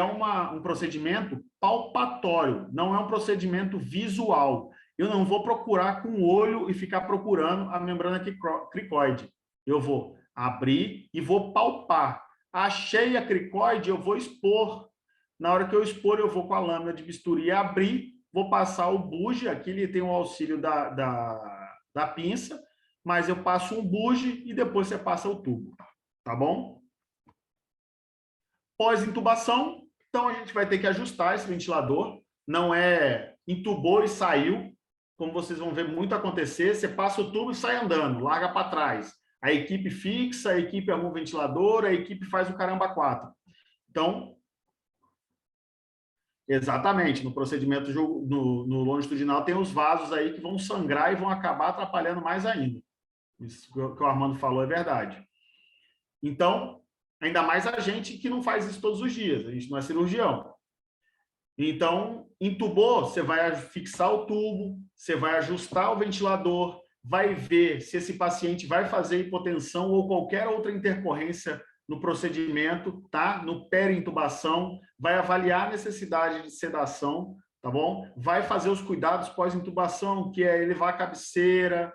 um procedimento palpatório, não é um procedimento visual. Eu não vou procurar com o olho e ficar procurando a membrana cricoide. Eu vou abrir e vou palpar. Achei a cricoide, eu vou expor. Na hora que eu expor, eu vou com a lâmina de bisturi abrir, vou passar o buge, aqui ele tem o auxílio da pinça, mas eu passo um buge e depois você passa o tubo, tá bom? Pós-intubação, então a gente vai ter que ajustar esse ventilador, não é entubou e saiu, como vocês vão ver muito acontecer, você passa o tubo e sai andando, larga para trás. A equipe fixa, a equipe arruma o ventilador, a equipe faz o caramba 4. Então, exatamente, no procedimento no longitudinal tem os vasos aí que vão sangrar e vão acabar atrapalhando mais ainda. Isso que o Armando falou é verdade. Então, ainda mais a gente que não faz isso todos os dias, a gente não é cirurgião. Então, entubou, você vai fixar o tubo, você vai ajustar o ventilador, vai ver se esse paciente vai fazer hipotensão ou qualquer outra intercorrência no procedimento, tá? No peri-intubação, vai avaliar a necessidade de sedação, tá bom? Vai fazer os cuidados pós-intubação, que é elevar a cabeceira,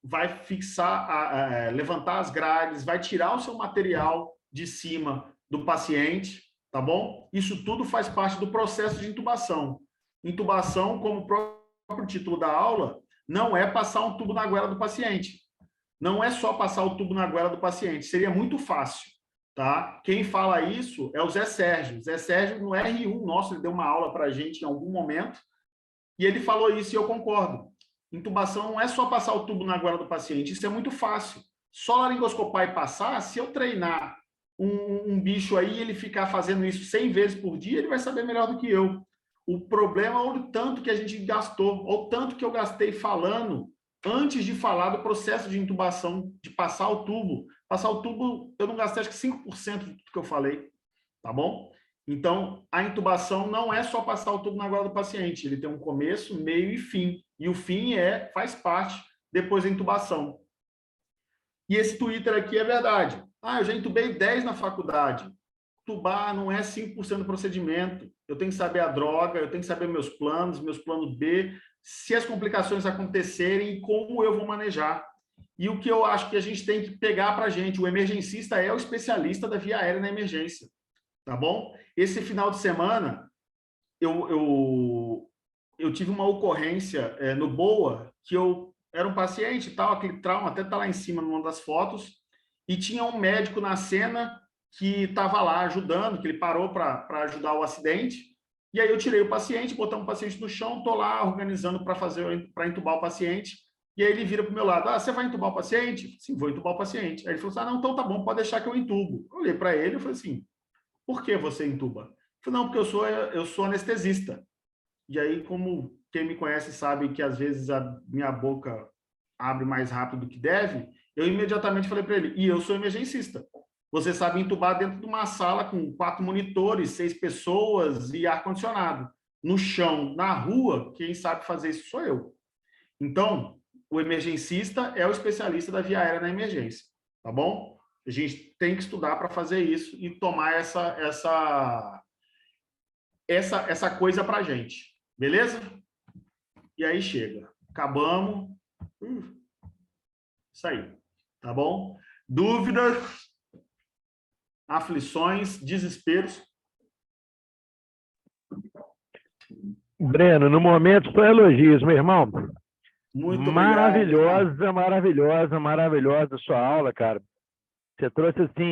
vai fixar, levantar as grades, vai tirar o seu material de cima do paciente, tá bom? Isso tudo faz parte do processo de intubação. Intubação, como o próprio título da aula, não é passar um tubo na goela do paciente. Não é só passar o tubo na goela do paciente. Seria muito fácil, tá? Quem fala isso é o Zé Sérgio. Zé Sérgio, no R1 nosso, ele deu uma aula para a gente em algum momento, e ele falou isso e eu concordo. Intubação não é só passar o tubo na goela do paciente, isso é muito fácil. Só laringoscopar e passar, se eu treinar um bicho aí, ele ficar fazendo isso 100 vezes por dia, ele vai saber melhor do que eu. O problema é o tanto que a gente gastou, ou tanto que eu gastei falando, antes de falar do processo de intubação, de passar o tubo. Passar o tubo, eu não gastei acho que 5% do que eu falei, tá bom? Então, a intubação não é só passar o tubo na goela do paciente, ele tem um começo, meio e fim. E o fim faz parte depois da intubação. E esse Twitter aqui é verdade. Ah, eu já intubei 10 na faculdade. Intubar não é 5% do procedimento. Eu tenho que saber a droga, eu tenho que saber meus planos B, se as complicações acontecerem e como eu vou manejar. E o que eu acho que a gente tem que pegar para a gente, o emergencista é o especialista da via aérea na emergência. Tá bom? Esse final de semana, eu tive uma ocorrência no BOA que eu era um paciente e tal, aquele trauma até tá lá em cima numa das fotos, e tinha um médico na cena que estava lá ajudando, que ele parou para ajudar o acidente, e aí eu tirei o paciente, botamos o paciente no chão, tô lá organizando para entubar o paciente, e aí ele vira para o meu lado, você vai entubar o paciente? Sim, vou entubar o paciente. Aí ele falou assim, não, então tá bom, pode deixar que eu entubo. Eu olhei para ele e falei assim, por que você entuba? Ele falou, não, porque eu sou anestesista. E aí, como quem me conhece sabe que às vezes a minha boca abre mais rápido do que deve, eu imediatamente falei para ele, e eu sou emergencista. Você sabe entubar dentro de uma sala com 4 monitores, 6 pessoas e ar-condicionado. No chão, na rua, quem sabe fazer isso sou eu. Então, o emergencista é o especialista da via aérea na emergência, tá bom? A gente tem que estudar para fazer isso e tomar essa coisa para a gente, beleza? E aí chega. Acabamos. Isso aí, tá bom? Dúvidas, aflições, desesperos? Breno, no momento só elogios, meu irmão. Muito maravilhosa, obrigado. Maravilhosa, maravilhosa, maravilhosa sua aula, cara. Você trouxe assim